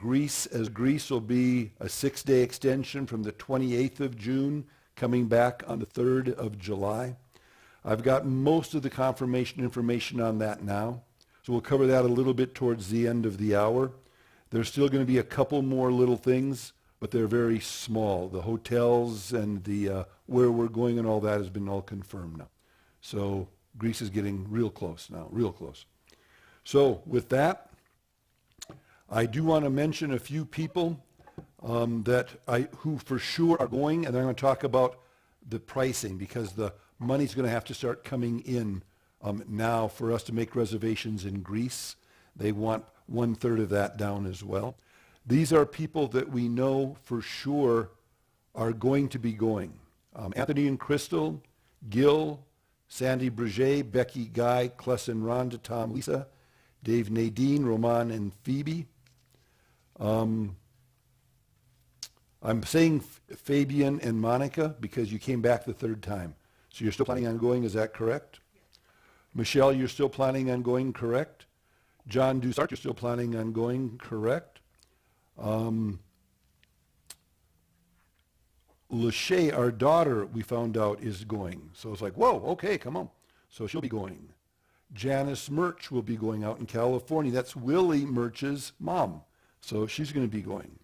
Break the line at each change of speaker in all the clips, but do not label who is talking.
Greece, as Greece will be a 6-day extension from the 28th of June, coming back on the 3rd of July. I've got most of the confirmation information on that now, so we'll cover that a little bit towards the end of the hour. There's still going to be a couple more little things, but they're very small. The hotels and the where we're going and all that has been all confirmed now. So Greece is getting real close now, real close. So with that, I do want to mention a few people who for sure are going, and I'm going to talk about the pricing because the money's going to have to start coming in now for us to make reservations in Greece. They want 1/3 of that down as well. These are people that we know for sure are going to be going. Anthony and Crystal, Gil, Sandy Breget, Becky Guy, Kless and Rhonda, Tom, Lisa, Dave, Nadine, Roman, and Phoebe. I'm saying Fabian and Monica because you came back the 3rd time. So you're still planning on going, is that correct? Yes. Michelle, you're still planning on going, correct? John Dusart, you're still planning on going, correct? Lachey, our daughter, we found out is going. So it's like, whoa, okay, come on. So she'll be going. Janice Murch will be going out in California. That's Willie Murch's mom. So she's going to be going.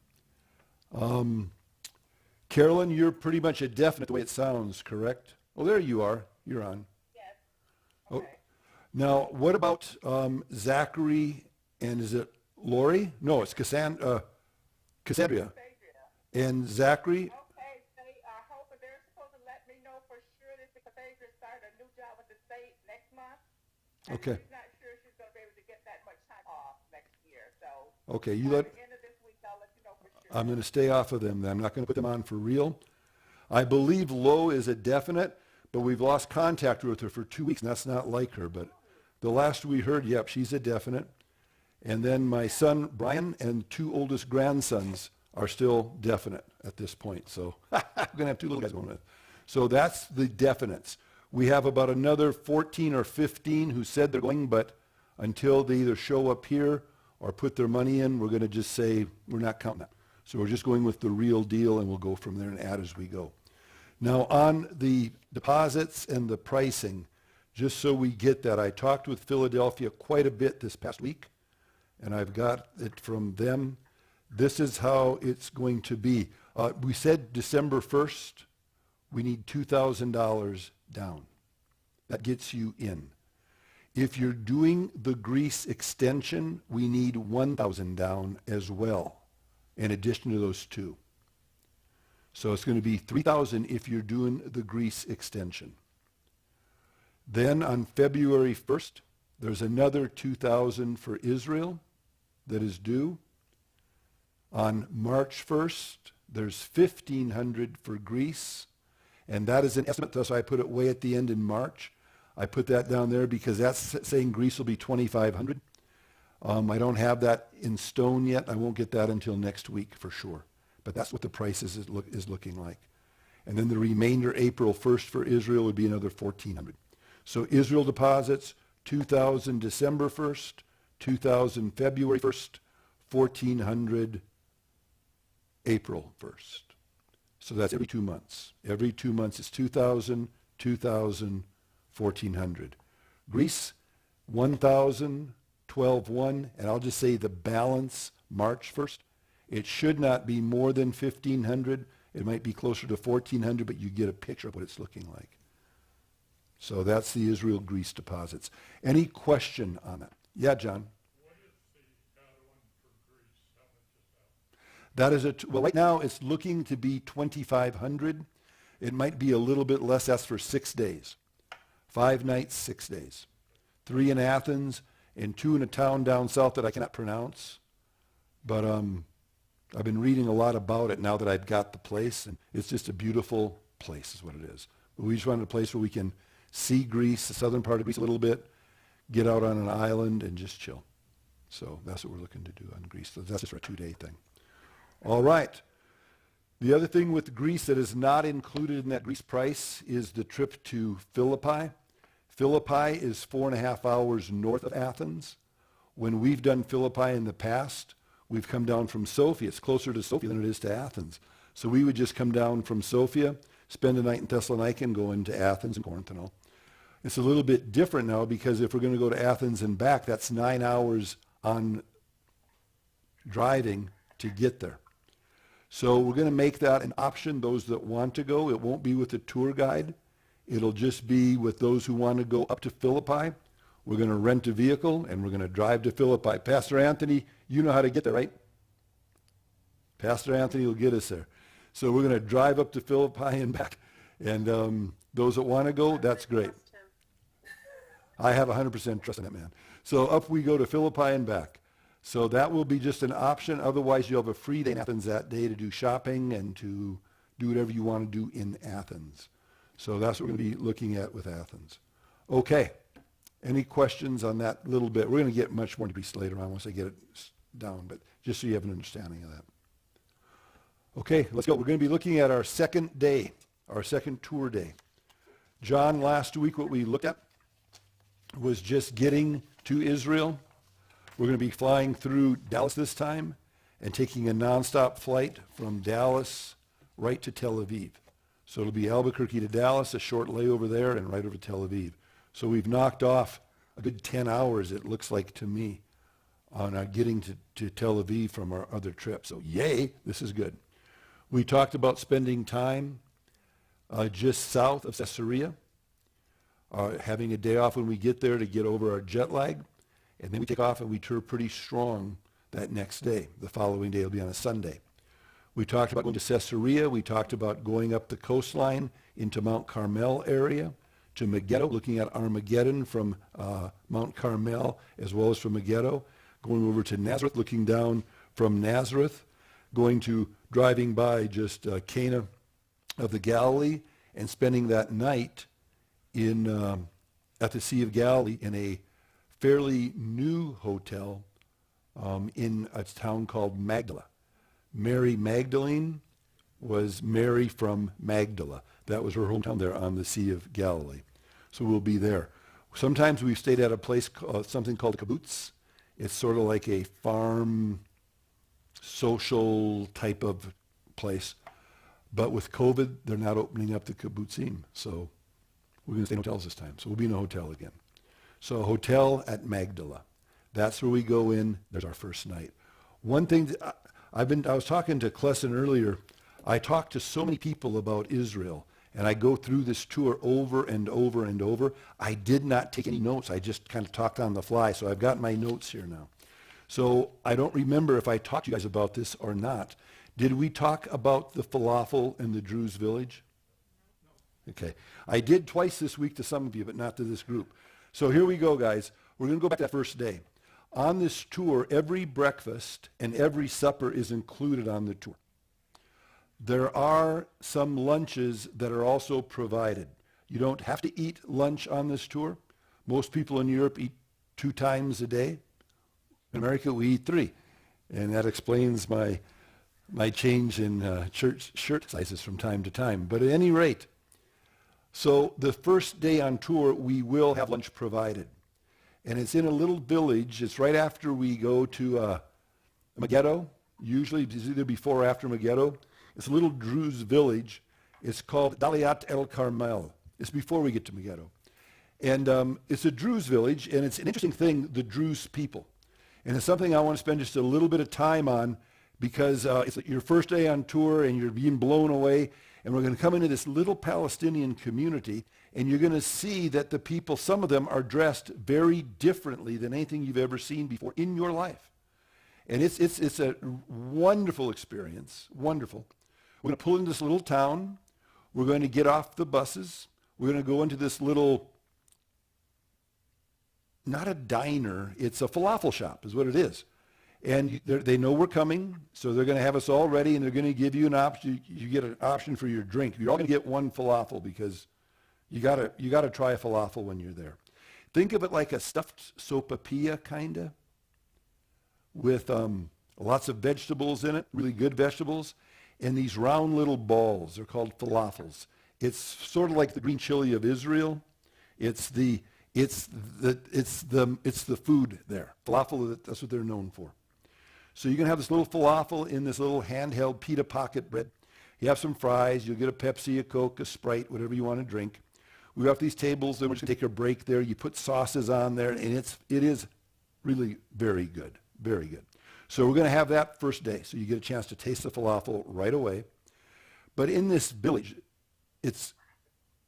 Carolyn, you're pretty much a definite the way it sounds, correct? Oh, there you are. You're on.
Yes.
Okay.
Okay.
Now, what about Zachary and is it Lori? No, it's Cassandra.
Adria.
And Zachary.
Okay, I hope they're supposed to let me know for sure this because Adria started a new job with the state next month. And
Okay.
she's not sure she's going to be able to get that much time off next year. So
Okay,
by the end of this week, I'll let you know for sure.
I'm going to stay off of them. I'm not going to put them on for real. I believe Lo is a definite, but we've lost contact with her for 2 weeks, and that's not like her. But the last we heard, yep, she's a definite. And then my son, Brian, and 2 oldest grandsons are still definite at this point. So I'm going to have 2 little guys going with. So that's the definites. We have about another 14 or 15 who said they're going, but until they either show up here or put their money in, we're going to just say we're not counting that. So we're just going with the real deal, and we'll go from there and add as we go. Now, on the deposits and the pricing, just so we get that, I talked with Philadelphia quite a bit this past week, and I've got it from them. This is how it's going to be. We said December 1st, we need $2,000 down. That gets you in. If you're doing the Greece extension, we need $1,000 down as well, in addition to those 2. So it's going to be $3,000 if you're doing the Greece extension. Then on February 1st, there's another $2,000 for Israel that is due. On March 1st, there's $1,500 for Greece, and that is an estimate, so I put it way at the end in March. I put that down there because that's saying Greece will be $2,500. I don't have that in stone yet. I won't get that until next week for sure. But that's what the price is looking like. And then the remainder, April 1st for Israel, would be another $1,400. So Israel deposits, $2,000 December 1st, $2,000 February 1st, $1,400 April 1st. So that's every 2 months. Every 2 months is $2,000, $2,000, $1,400. Greece, $1,000, $12,100, and I'll just say the balance March 1st. It should not be more than $1,500. It might be closer to $1,400, but you get a picture of what it's looking like. So that's the Israel-Greece deposits. Any question on that? Yeah, John?
What is the one for Greece? How much is that?
That is well, right now it's looking to be $2,500. It might be a little bit less. That's for 6 days. 5 nights, 6 days. 3 in Athens and 2 in a town down south that I cannot pronounce. But I've been reading a lot about it now that I've got the place, and it's just a beautiful place is what it is. But we just wanted a place where we can see Greece, the southern part of Greece a little bit, get out on an island and just chill. So that's what we're looking to do on Greece. So that's just a 2-day thing. All right. The other thing with Greece that is not included in that Greece price is the trip to Philippi. Philippi is 4.5 hours north of Athens. When we've done Philippi in the past, We've come down from Sofia. It's closer to Sofia than it is to Athens. So we would just come down from Sofia, spend a night in Thessalonica, and go into Athens and Corinth and all. It's a little bit different now because if we're going to go to Athens and back, that's 9 hours on driving to get there. So we're going to make that an option, those that want to go. It won't be with a tour guide. It'll just be with those who want to go up to Philippi. We're going to rent a vehicle, and we're going to drive to Philippi. Pastor Anthony, you know how to get there, right? Pastor Anthony will get us there. So we're going to drive up to Philippi and back. And those that want to go, that's great. I have 100% trust in that man. So up we go to Philippi and back. So that will be just an option. Otherwise, you'll have a free day in Athens that day to do shopping and to do whatever you want to do in Athens. So that's what we're going to be looking at with Athens. Okay. Any questions on that little bit? We're going to get much more into this later on once I get it down, but just so you have an understanding of that. Okay, let's go. We're going to be looking at our second day, our second tour day. John, last week what we looked at was just getting to Israel. We're going to be flying through Dallas this time and taking a nonstop flight from Dallas right to Tel Aviv. So it'll be Albuquerque to Dallas, a short layover there, and right over to Tel Aviv. So we've knocked off a good 10 hours, it looks like to me, on getting to Tel Aviv from our other trip. So yay, this is good. We talked about spending time just south of Caesarea, having a day off when we get there to get over our jet lag. And then we take off and we tour pretty strong that next day. The following day will be on a Sunday. We talked about going to Caesarea. We talked about going up the coastline into Mount Carmel area, to Megiddo, looking at Armageddon from Mount Carmel as well as from Megiddo, going over to Nazareth, looking down from Nazareth, driving by just Cana of the Galilee, and spending that night at the Sea of Galilee in a fairly new hotel in a town called Magdala. Mary Magdalene was Mary from Magdala. That was her hometown there on the Sea of Galilee. So we'll be there. Sometimes we've stayed at a place, something called a kibbutz. It's sort of like a farm, social type of place. But with COVID, they're not opening up the kibbutzim. So we're going to stay in hotels this time. So we'll be in a hotel again. So a hotel at Magdala. That's where we go in. There's our first night. One thing that I was talking to Klesson earlier. I talked to so many people about Israel, and I go through this tour over and over and over. I did not take any notes. I just kind of talked on the fly. So I've got my notes here now. So I don't remember if I talked to you guys about this or not. Did we talk about the falafel in the Druze village? Okay. I did twice this week to some of you, but not to this group. So here we go, guys. We're going to go back to that first day. On this tour, every breakfast and every supper is included on the tour. There are some lunches that are also provided. You don't have to eat lunch on this tour. Most people in Europe eat 2 times a day. In America, we eat 3. And that explains my change in church shirt sizes from time to time. But at any rate, so the first day on tour, we will have lunch provided. And it's in a little village. It's right after we go to Megiddo. Usually it's either before or after Megiddo. It's a little Druze village. It's called Daliat El Carmel. It's before we get to Megiddo. And it's a Druze village, and it's an interesting thing, the Druze people. And it's something I want to spend just a little bit of time on because it's your first day on tour and you're being blown away. And we're going to come into this little Palestinian community, and you're going to see that the people, some of them are dressed very differently than anything you've ever seen before in your life. And it's a wonderful experience, wonderful. We're going to pull into this little town. We're going to get off the buses. We're going to go into this little, not a diner, it's a falafel shop is what it is. And they know we're coming, so they're going to have us all ready, and they're going to give you an option. You get an option for your drink. You're all going to get one falafel because you got to try a falafel when you're there. Think of it like a stuffed sopapilla, kind of, with lots of vegetables in it, really good vegetables, and these round little balls. They're called falafels. It's sort of like the green chili of Israel. It's the food there. Falafel, that's what they're known for. So you can have this little falafel in this little handheld pita pocket bread. You have some fries. You'll get a Pepsi, a Coke, a Sprite, whatever you want to drink. We got these tables. Then we're just going to take a break there. You put sauces on there, and it is really very good, very good. So we're going to have that first day. So you get a chance to taste the falafel right away. But in this village, it's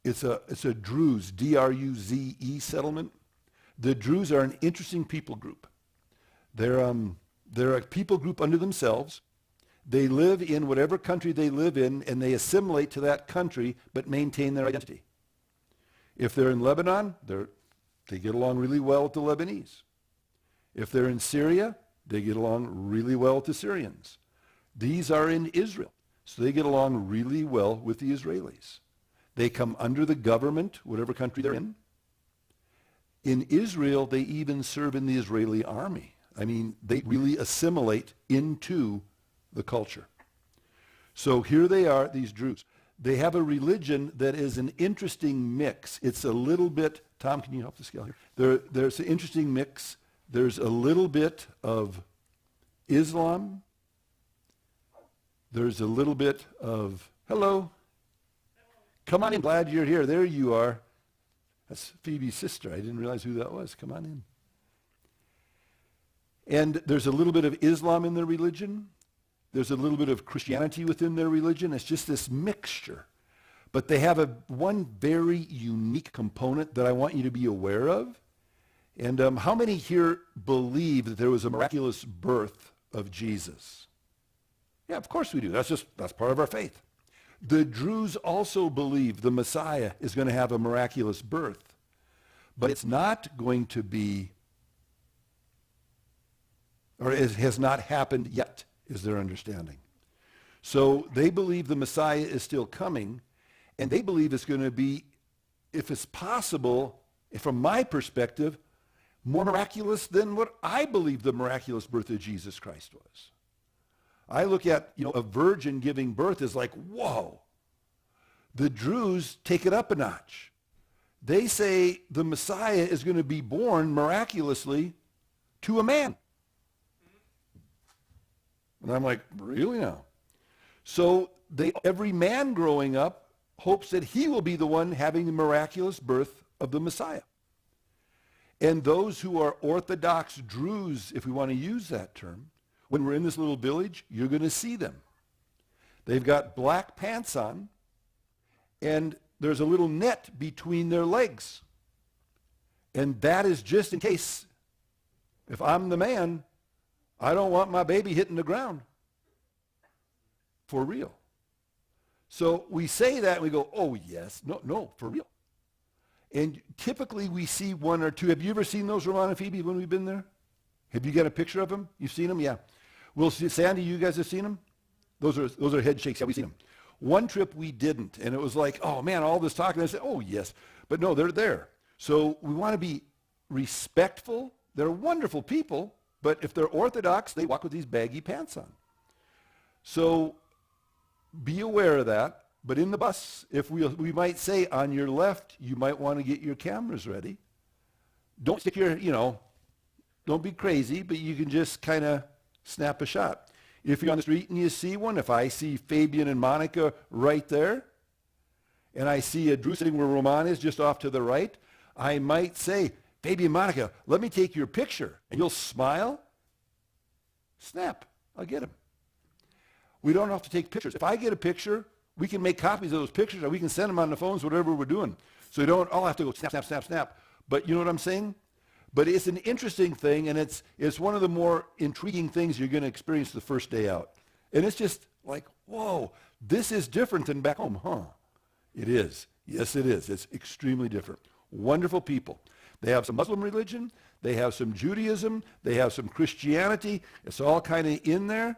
a Druze, D-R-U-Z-E settlement. The Druze are an interesting people group. They're a people group unto themselves. They live in whatever country they live in, and they assimilate to that country, but maintain their identity. If they're in Lebanon, they get along really well with the Lebanese. If they're in Syria, they get along really well with the Syrians. These are in Israel, so they get along really well with the Israelis. They come under the government, whatever country they're in. In Israel, they even serve in the Israeli army. I mean, they really assimilate into the culture. So here they are, these Druze. They have a religion that is an interesting mix. It's a little bit, Tom, can you help the scale here? There's an interesting mix. There's a little bit of Islam. There's a little bit of, hello. Come on in, glad you're here. There you are. That's Phoebe's sister. I didn't realize who that was. Come on in. And there's a little bit of Islam in their religion. There's a little bit of Christianity within their religion. It's just this mixture. But they have one very unique component that I want you to be aware of. And how many here believe that there was a miraculous birth of Jesus? Yeah, of course we do. That's part of our faith. The Druze also believe the Messiah is going to have a miraculous birth. But it's not going to be, or it has not happened yet, is their understanding. So they believe the Messiah is still coming, and they believe it's going to be, if it's possible, from my perspective, more miraculous than what I believe the miraculous birth of Jesus Christ was. I look at, a virgin giving birth is like, whoa. The Druze take it up a notch. They say the Messiah is going to be born miraculously to a man. And I'm like, really now? So every man growing up hopes that he will be the one having the miraculous birth of the Messiah. And those who are Orthodox Druze, if we want to use that term, when we're in this little village, you're going to see them. They've got black pants on, and there's a little net between their legs. And that is just in case, if I'm the man, I don't want my baby hitting the ground. For real. So we say that and we go, oh yes, no, for real. And typically we see one or two. Have you ever seen those, Ramon and Phoebe, when we've been there? Have you got a picture of them? You've seen them? Yeah. Well, Sandy, you guys have seen them? Those are head shakes. Yeah, we've seen them. One trip we didn't, and it was like, oh man, all this talking. I said, oh yes. But no, they're there. So we want to be respectful. They're wonderful people, but if they're Orthodox, they walk with these baggy pants on. So be aware of that. But in the bus, if we might say on your left, you might want to get your cameras ready. Don't stick your, don't be crazy, but you can just kind of snap a shot. If you're on the street and you see one, if I see Fabian and Monica right there, and I see a Drew sitting where Roman is just off to the right, I might say, Fabian, Monica, let me take your picture. And you'll smile, snap, I'll get him. We don't have to take pictures. If I get a picture, we can make copies of those pictures, or we can send them on the phones, whatever we're doing. So you don't all have to go snap, snap, snap, snap. But you know what I'm saying? But it's an interesting thing, and it's one of the more intriguing things you're going to experience the first day out. And it's just like, whoa, this is different than back home, huh? It is. Yes, it is. It's extremely different. Wonderful people. They have some Muslim religion. They have some Judaism. They have some Christianity. It's all kind of in there.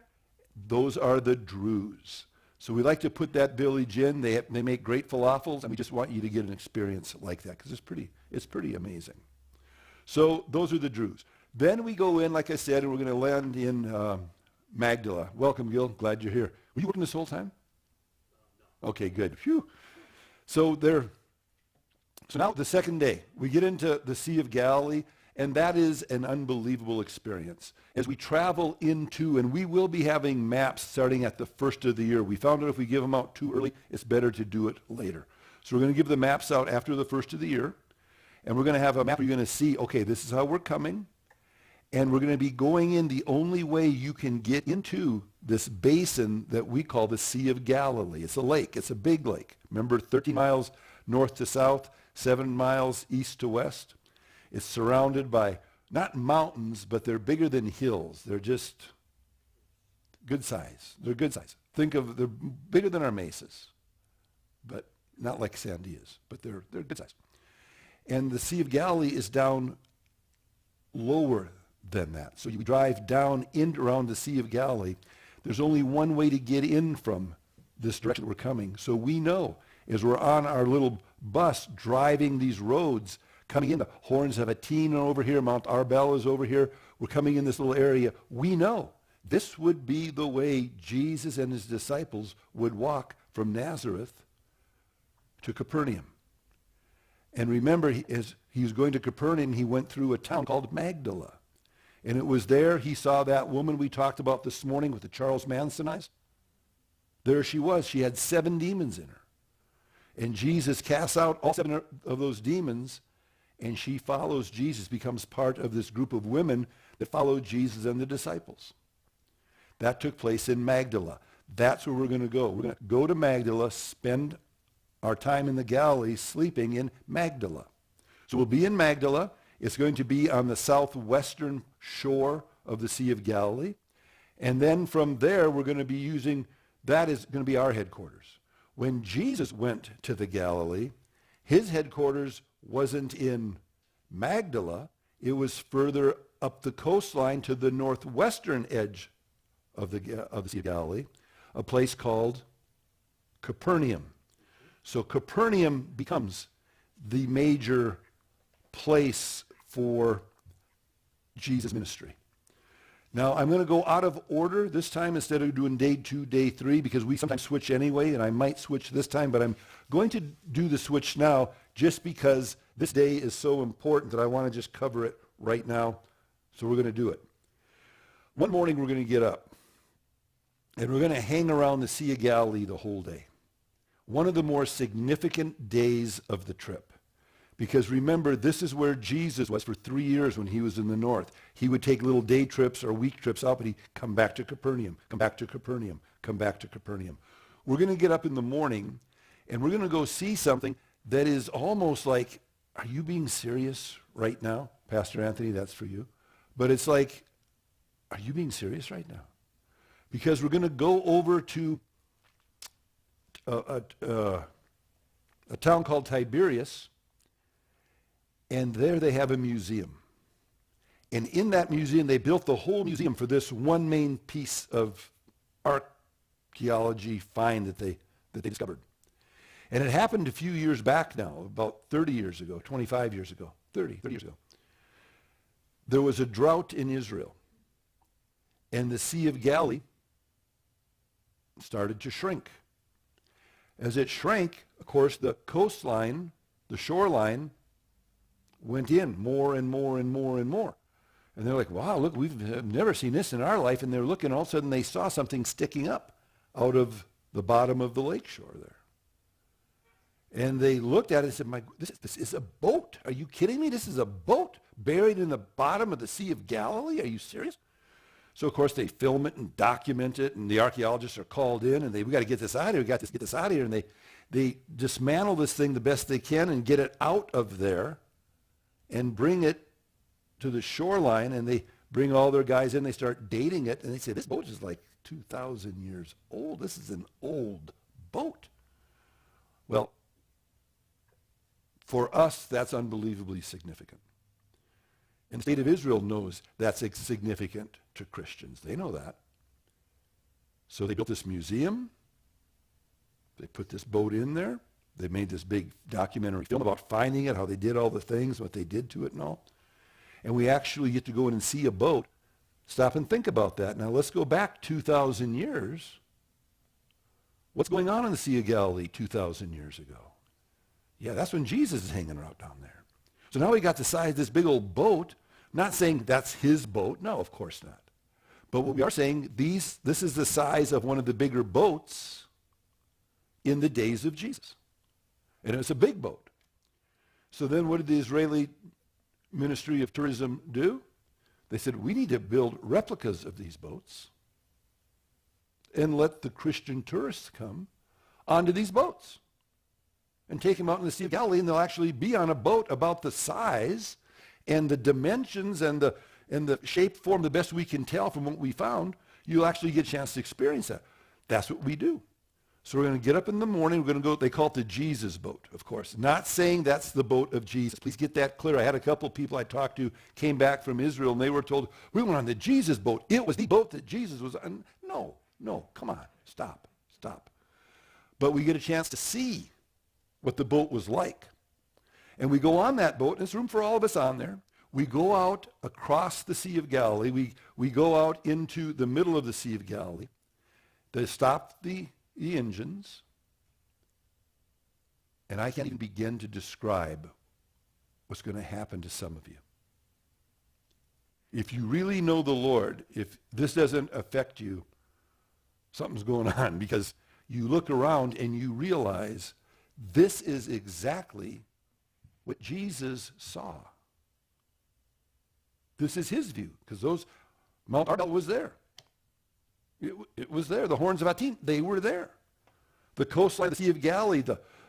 Those are the Druze. So we like to put that village in. They make great falafels, and we just want you to get an experience like that because it's pretty amazing. So those are the Druze. Then we go in, like I said, and we're going to land in Magdala. Welcome, Gil. Glad you're here. Were you working this whole time? No. Okay, good. Phew. So now the second day, we get into the Sea of Galilee, And that is an unbelievable experience. As we travel into, and we will be having maps starting at the first of the year. We found out if we give them out too early, it's better to do it later. So we're going to give the maps out after the first of the year. And we're going to have a map where you're going to see, okay, this is how we're coming. And we're going to be going in the only way you can get into this basin that we call the Sea of Galilee. It's a lake. It's a big lake. Remember, 13 miles north to south, 7 miles east to west. It's surrounded by not mountains, but they're bigger than hills. They're just good size. They're good size. They're bigger than our mesas, but not like Sandias, but they're good size. And the Sea of Galilee is down lower than that. So you drive down in around the Sea of Galilee. There's only one way to get in from this direction we're coming. So we know as we're on our little bus driving these roads, coming in, the Horns of Atene are over here, Mount Arbel is over here. We're coming in this little area. We know this would be the way Jesus and his disciples would walk from Nazareth to Capernaum. And remember, as he was going to Capernaum, he went through a town called Magdala. And it was there he saw that woman we talked about this morning with the Charles Manson eyes. There she was. She had 7 demons in her. And Jesus casts out all 7 of those demons, and she follows Jesus, becomes part of this group of women that followed Jesus and the disciples. That took place in Magdala. That's where we're going to go. We're going to go to Magdala, spend our time in the Galilee sleeping in Magdala. So we'll be in Magdala. It's going to be on the southwestern shore of the Sea of Galilee. And then from there, we're going to be using, that is going to be our headquarters. When Jesus went to the Galilee, his headquarters wasn't in Magdala. It was further up the coastline to the northwestern edge of the Sea of Galilee, a place called Capernaum. So Capernaum becomes the major place for Jesus' ministry. Now, I'm going to go out of order this time instead of doing day 2, day 3, because we sometimes switch anyway, and I might switch this time, but I'm going to do the switch now just because this day is so important that I want to just cover it right now. So we're going to do it. One morning we're going to get up, and we're going to hang around the Sea of Galilee the whole day. One of the more significant days of the trip. Because remember, this is where Jesus was for 3 years when he was in the north. He would take little day trips or week trips out, but he'd come back to Capernaum, come back to Capernaum, come back to Capernaum. We're going to get up in the morning, and we're going to go see something that is almost like, are you being serious right now? Pastor Anthony, that's for you. But it's like, are you being serious right now? Because we're going to go over to a town called Tiberias, and there they have a museum. And in that museum, they built the whole museum for this one main piece of archaeology find that they discovered. And it happened a few years back now, about 30 years ago, 25 years ago, 30 years ago. There was a drought in Israel. And the Sea of Galilee started to shrink. As it shrank, of course, the coastline, the shoreline, went in more and more and more and more. And they're like, wow, look, we've never seen this in our life. And they're looking, all of a sudden they saw something sticking up out of the bottom of the lakeshore there. And they looked at it and said, this is a boat. Are you kidding me? This is a boat buried in the bottom of the Sea of Galilee? Are you serious? So, of course, they film it and document it, and the archaeologists are called in, and we got to get this out of here. We got to get this out of here. And they dismantle this thing the best they can and get it out of there and bring it to the shoreline, and they bring all their guys in. They start dating it, and they say, this boat is like 2,000 years old. This is an old boat. Well, for us, that's unbelievably significant. And the state of Israel knows that's significant to Christians. They know that. So they built this museum. They put this boat in there. They made this big documentary film about finding it, how they did all the things, what they did to it and all. And we actually get to go in and see a boat. Stop and think about that. Now let's go back 2,000 years. What's going on in the Sea of Galilee 2,000 years ago? Yeah, that's when Jesus is hanging out down there. So now we got the size of this big old boat, Not saying that's his boat. No, of course not. But what we are saying, this is the size of one of the bigger boats in the days of Jesus. And it's a big boat. So then what did the Israeli Ministry of Tourism do? They said, we need to build replicas of these boats and let the Christian tourists come onto these boats and take them out in the Sea of Galilee, and they'll actually be on a boat about the size and the dimensions and the shape, form, the best we can tell from what we found. You'll actually get a chance to experience that. That's what we do. So we're going to get up in the morning. We're going to go, they call it the Jesus boat, of course. Not saying that's the boat of Jesus. Please get that clear. I had a couple of people I talked to came back from Israel, and they were told, we went on the Jesus boat. It was the boat that Jesus was on. No, come on. Stop. But we get a chance to see what the boat was like. And we go on that boat, and there's room for all of us on there. We go out across the Sea of Galilee. We go out into the middle of the Sea of Galilee. They stop the engines, and I can't even begin to describe what's going to happen to some of you. If you really know the Lord, if this doesn't affect you, something's going on, because you look around and you realize this is exactly what Jesus saw. This is his view, because Mount Arbel was there. It was there. The horns of Atin, they were there. The coastline of the Sea of Galilee,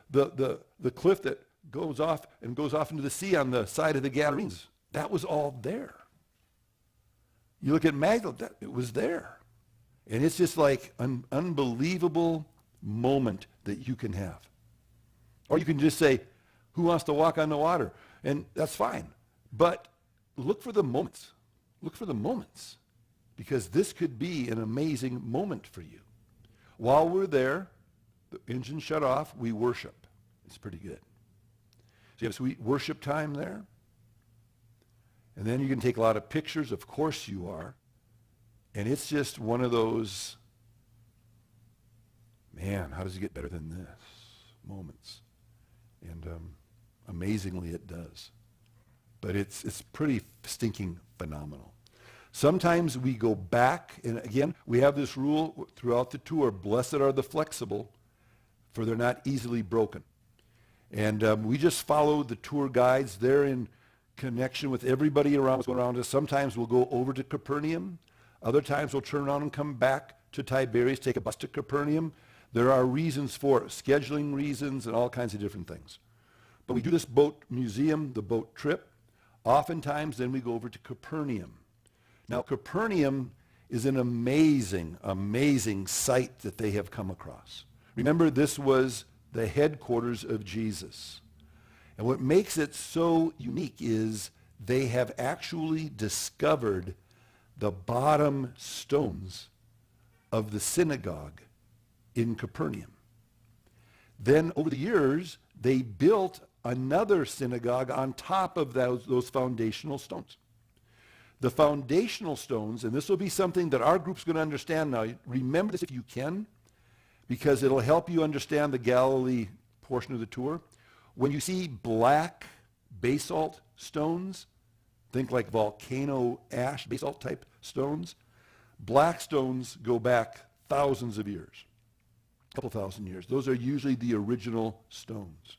the cliff that goes off into the sea on the side of the Gadarenes, that was all there. You look at Magdala, it was there. And it's just like an unbelievable moment that you can have. Or you can just say, who wants to walk on the water? And that's fine. But look for the moments. Look for the moments. Because this could be an amazing moment for you. While we're there, the engine shut off, we worship. It's pretty good. So you have sweet worship time there. And then you can take a lot of pictures. Of course you are. And it's just one of those, man, how does it get better than this? Moments. And amazingly it does. But it's pretty stinking phenomenal. Sometimes we go back, and again, we have this rule throughout the tour, blessed are the flexible, for they're not easily broken. And we just follow the tour guides. They're in connection with everybody around us. Sometimes we'll go over to Capernaum. Other times we'll turn around and come back to Tiberias, take a bus to Capernaum. There are reasons for it, scheduling reasons and all kinds of different things. But we do this boat museum, the boat trip. Oftentimes then we go over to Capernaum. Now, Capernaum is an amazing, amazing site that they have come across. Remember, this was the headquarters of Jesus. And what makes it so unique is they have actually discovered the bottom stones of the synagogue in Capernaum. Then, over the years, they built another synagogue on top of those foundational stones. The foundational stones, and this will be something that our group's going to understand now. Remember this if you can, because it'll help you understand the Galilee portion of the tour. When you see black basalt stones, think like volcano ash, basalt type stones. Black stones go back thousands of years, a couple thousand years. Those are usually the original stones.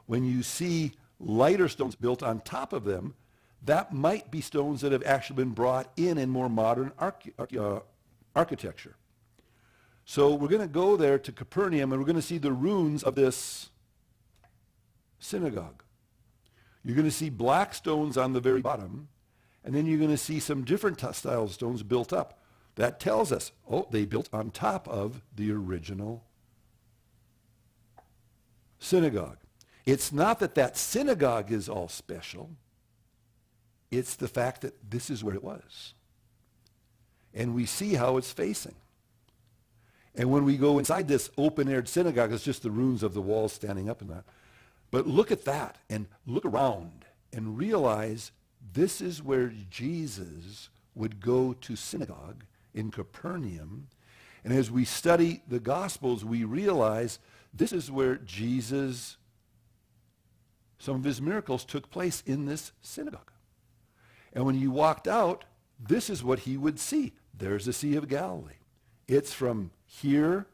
When you see lighter stones built on top of them, that might be stones that have actually been brought in more modern architecture. So we're going to go there to Capernaum, and we're going to see the ruins of this synagogue. You're going to see black stones on the very bottom, and then you're going to see some different style of stones built up. That tells us, they built on top of the original synagogue. It's not that synagogue is all special. It's the fact that this is where it was. And we see how it's facing. And when we go inside this open-aired synagogue, it's just the ruins of the walls standing up in that. But look at that and look around and realize this is where Jesus would go to synagogue in Capernaum. And as we study the Gospels, we realize this is where some of his miracles took place in this synagogue. And when you walked out, this is what he would see. There's the Sea of Galilee. It's from here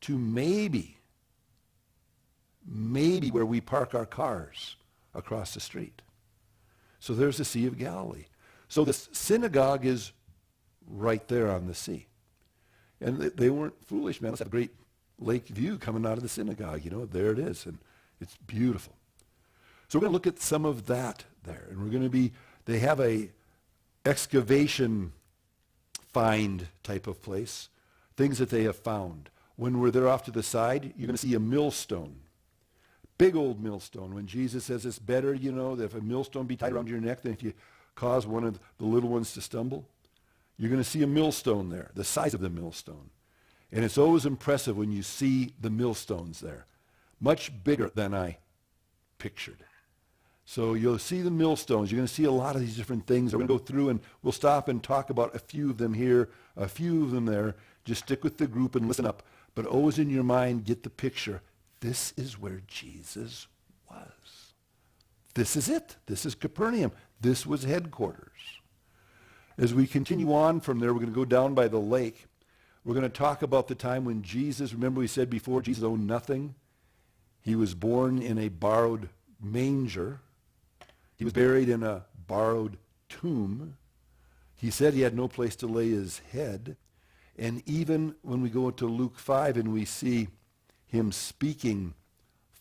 to maybe where we park our cars across the street. So there's the Sea of Galilee. So the synagogue is right there on the sea. And they weren't foolish, man. Let's have a great lake view coming out of the synagogue. You know, there it is, and it's beautiful. So we're going to look at some of that there. And we're going to be, they have a excavation find type of place, things that they have found. When we're there off to the side, you're going to see a millstone. Big old millstone. When Jesus says it's better, you know, that if a millstone be tied around your neck than if you cause one of the little ones to stumble. You're going to see a millstone there, the size of the millstone. And it's always impressive when you see the millstones there. Much bigger than I pictured. So you'll see the millstones. You're going to see a lot of these different things. We're going to go through and we'll stop and talk about a few of them here, a few of them there. Just stick with the group and listen up. But always in your mind, get the picture. This is where Jesus was. This is it. This is Capernaum. This was headquarters. As we continue on from there, we're going to go down by the lake. We're going to talk about the time when Jesus, remember we said before, Jesus owned nothing. He was born in a borrowed manger. He was buried in a borrowed tomb. He said he had no place to lay his head. And even when we go to Luke 5 and we see him speaking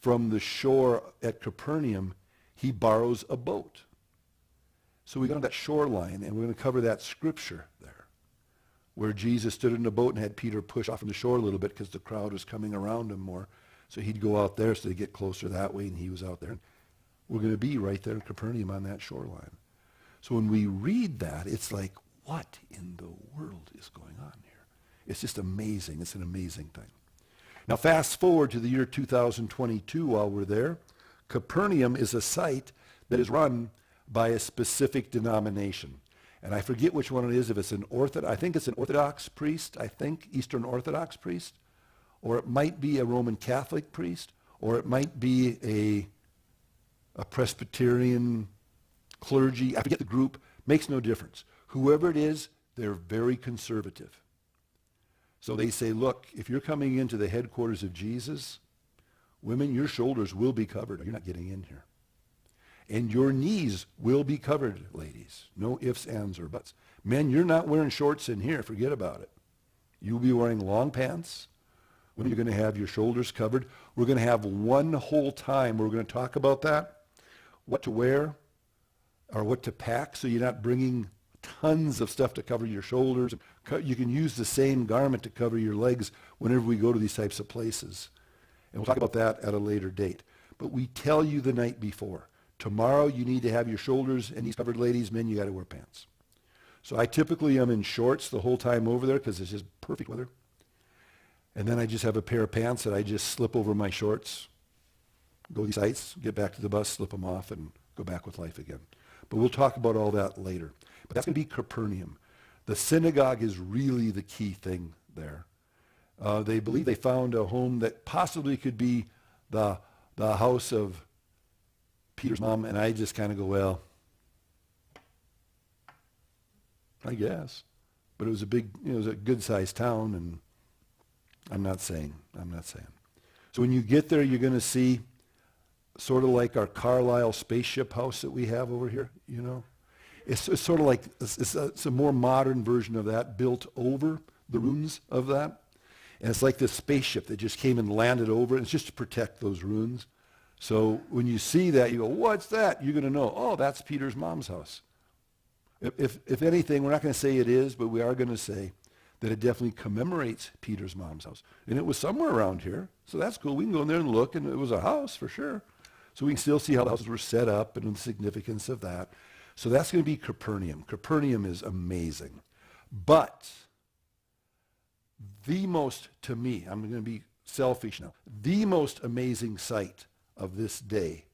from the shore at Capernaum, he borrows a boat. So we got on that shoreline, and we're going to cover that scripture there, where Jesus stood in a boat and had Peter push off from the shore a little bit because the crowd was coming around him more. So he'd go out there so they get closer that way, and he was out there. We're going to be right there in Capernaum on that shoreline. So when we read that, it's like, what in the world is going on here? It's just amazing. It's an amazing thing. Now fast forward to the year 2022 while we're there. Capernaum is a site that is run by a specific denomination. And I forget which one it is, if it's I think it's an Orthodox priest, Eastern Orthodox priest, or it might be a Roman Catholic priest, or it might be a Presbyterian clergy. I forget the group. Makes no difference. Whoever it is, they're very conservative. So they say, look, if you're coming into the headquarters of Jesus, women, your shoulders will be covered. You're not getting in here. And your knees will be covered, ladies. No ifs, ands, or buts. Men, you're not wearing shorts in here. Forget about it. You'll be wearing long pants. When you're going to have your shoulders covered. We're going to have one whole time. We're going to talk about that. What to wear or what to pack so you're not bringing tons of stuff to cover your shoulders. You can use the same garment to cover your legs whenever we go to these types of places. And we'll talk about that at a later date. But we tell you the night before. Tomorrow you need to have your shoulders and knees covered, ladies. Men, you got to wear pants. So I typically am in shorts the whole time over there because it's just perfect weather. And then I just have a pair of pants that I just slip over my shorts, go to these sites, get back to the bus, slip them off, and go back with life again. But we'll talk about all that later. But that's going to be Capernaum. The synagogue is really the key thing there. They believe they found a home that possibly could be the house of Peter's mom, and I just kind of go, well, I guess. But it was it was a good-sized town, and I'm not saying. So when you get there, you're going to see sort of like our Carlisle spaceship house that we have over here, you know. It's sort of like, it's a more modern version of that, built over the ruins of that. And it's like this spaceship that just came and landed over it. It's just to protect those ruins. So when you see that, you go, what's that? You're going to know, oh, that's Peter's mom's house. If anything, we're not going to say it is, but we are going to say that it definitely commemorates Peter's mom's house. And it was somewhere around here. So that's cool. We can go in there and look, and it was a house for sure. So we can still see how the houses were set up and the significance of that. So that's going to be Capernaum. Capernaum is amazing. But the most, to me, I'm going to be selfish now, the most amazing sight of this day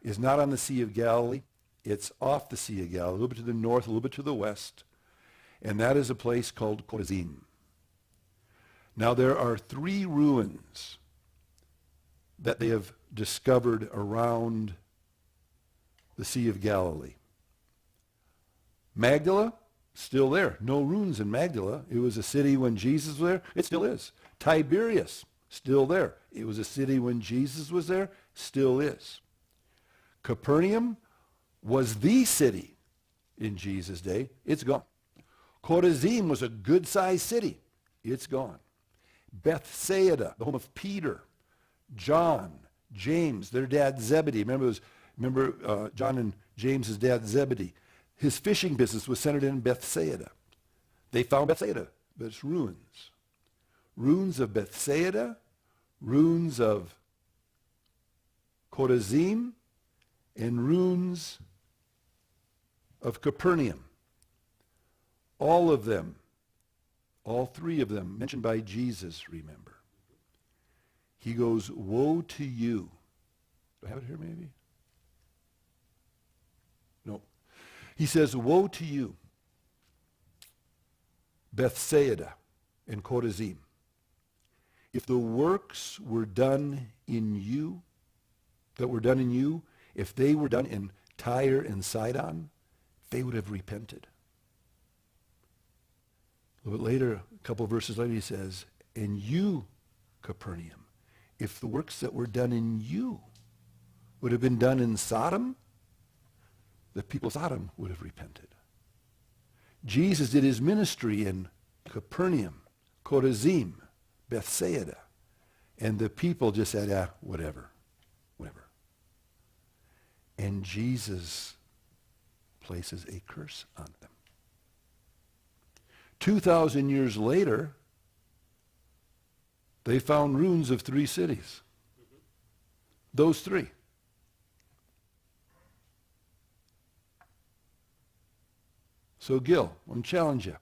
is not on the Sea of Galilee. It's off the Sea of Galilee, a little bit to the north, a little bit to the west. And that is a place called Chorazin. Now there are 3 ruins that they have discovered around the Sea of Galilee. Magdala, still there. No ruins in Magdala. It was a city when Jesus was there. It still is. Tiberias, still there. It was a city when Jesus was there. Still is. Capernaum was the city in Jesus' day. It's gone. Chorazim was a good-sized city. It's gone. Bethsaida, the home of Peter, John, James, their dad Zebedee. Remember John and James's dad Zebedee. His fishing business was centered in Bethsaida. They found Bethsaida, but it's ruins. Ruins of Bethsaida, ruins of Chorazim, and ruins of Capernaum. All of them, all three of them, mentioned by Jesus, remember. He goes, woe to you. Do I have it here maybe? No. He says, woe to you, Bethsaida and Chorazim. If the works were done in you, if they were done in Tyre and Sidon, they would have repented. A little bit later, a couple of verses later, he says, and you, Capernaum, if the works that were done in you would have been done in Sodom, the people of Sodom would have repented. Jesus did his ministry in Capernaum, Chorazim, Bethsaida, and the people just said, whatever. And Jesus places a curse on them. 2,000 years later, they found ruins of 3 cities. Those 3. So Gil, I'm going to challenge you.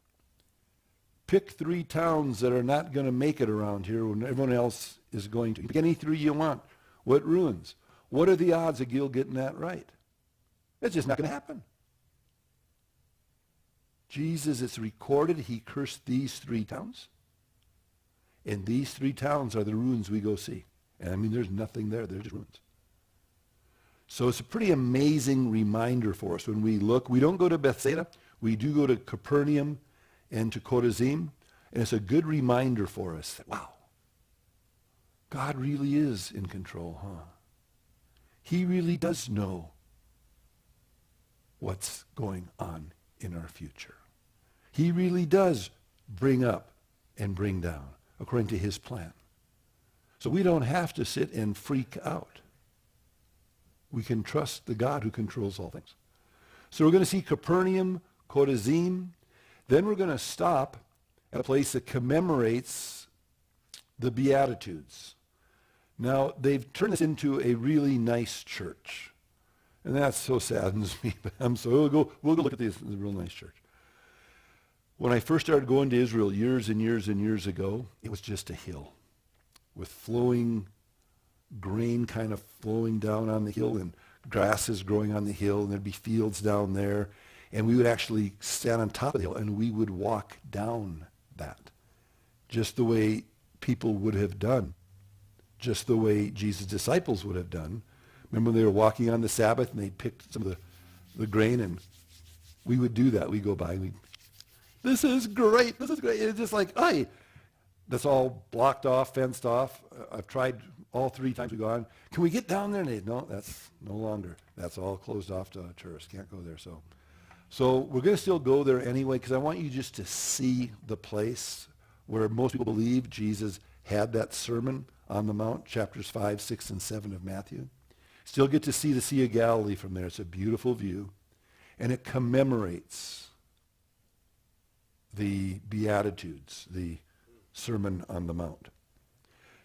Pick 3 towns that are not going to make it around here when everyone else is going to. Pick any 3 you want. What ruins? What are the odds of Gil getting that right? It's just not going to happen. Jesus, it's recorded, he cursed these 3 towns. And these 3 towns are the ruins we go see. And I mean, there's nothing there. They're just ruins. So it's a pretty amazing reminder for us when we look. We don't go to Bethsaida. We do go to Capernaum and to Chorazim. And it's a good reminder for us that, wow, God really is in control, huh? He really does know what's going on in our future. He really does bring up and bring down according to his plan. So we don't have to sit and freak out. We can trust the God who controls all things. So we're going to see Capernaum, Chorazim. Then we're going to stop at a place that commemorates the Beatitudes. Now, they've turned this into a really nice church. And that so saddens me. But we'll go look at this. It's a real nice church. When I first started going to Israel years and years and years ago, it was just a hill with flowing grain kind of flowing down on the hill and grasses growing on the hill, and there'd be fields down there. And we would actually stand on top of the hill and we would walk down that, just the way people would have done, just the way Jesus' disciples would have done. Remember when they were walking on the Sabbath and they picked some of the grain, and we would do that. We'd go by and this is great. It's just like, hey, that's all blocked off, fenced off. I've tried all 3 times we go on. Can we get down there? And no, that's no longer. That's all closed off to tourists. Can't go there. So we're going to still go there anyway, because I want you just to see the place where most people believe Jesus had that Sermon on the Mount, chapters 5, 6, and 7 of Matthew. Still get to see the Sea of Galilee from there. It's a beautiful view. And it commemorates the Beatitudes, the Sermon on the Mount.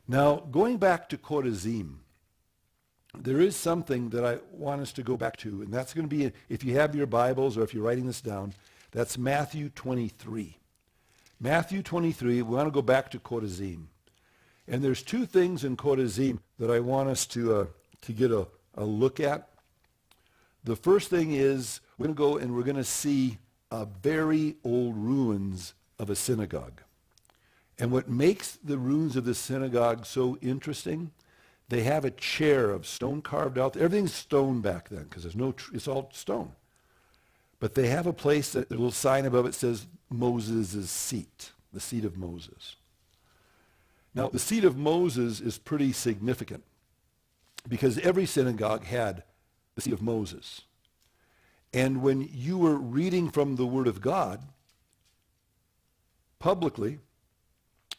Now, going back to Chorazim, there is something that I want us to go back to, and that's going to be, if you have your Bibles or if you're writing this down, that's Matthew 23. Matthew 23, we want to go back to Chorazim. And there's 2 things in Chorazim that I want us to get a look at. The first thing is we're going to go and we're going to see very old ruins of a synagogue. And what makes the ruins of the synagogue so interesting, they have a chair of stone carved out. Everything's stone back then because there's it's all stone. But they have a place, that a little sign above it says Moses' seat, the seat of Moses. Now, the seat of Moses is pretty significant because every synagogue had the seat of Moses. And when you were reading from the Word of God, publicly,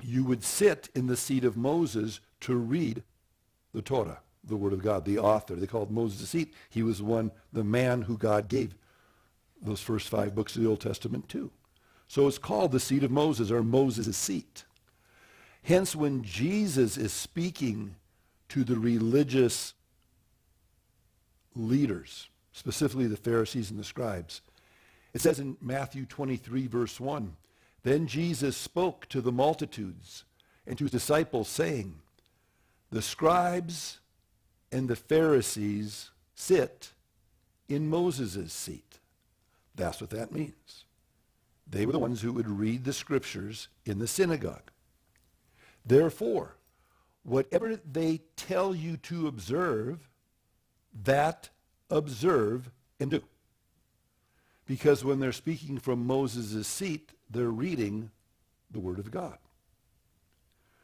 you would sit in the seat of Moses to read the Torah, the Word of God, the author. They called Moses the seat. He was the man who God gave those first 5 books of the Old Testament to. So it's called the seat of Moses, or Moses' seat. Hence, when Jesus is speaking to the religious leaders, specifically the Pharisees and the scribes, it says in Matthew 23, verse 1, "Then Jesus spoke to the multitudes and to his disciples, saying, 'The scribes and the Pharisees sit in Moses' seat.'" That's what that means. They were the ones who would read the scriptures in the synagogue. Therefore, whatever they tell you to observe, that observe and do. Because when they're speaking from Moses' seat, they're reading the Word of God.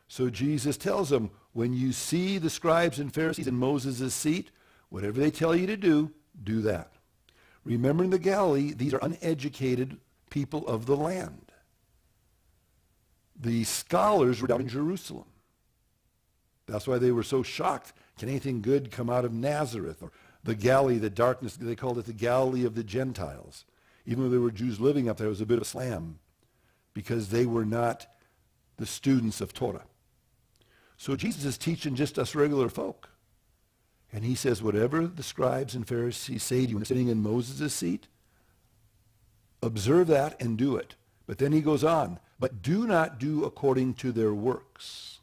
So Jesus tells them, when you see the scribes and Pharisees in Moses' seat, whatever they tell you to do, do that. Remember, in the Galilee, these are uneducated people of the land. The scholars were down in Jerusalem. That's why they were so shocked. Can anything good come out of Nazareth? Or the Galilee, the darkness, they called it the Galilee of the Gentiles. Even though there were Jews living up there, it was a bit of a slam because they were not the students of Torah. So Jesus is teaching just us regular folk. And he says, whatever the scribes and Pharisees say to you when sitting in Moses' seat, observe that and do it. But then he goes on, but do not do according to their works.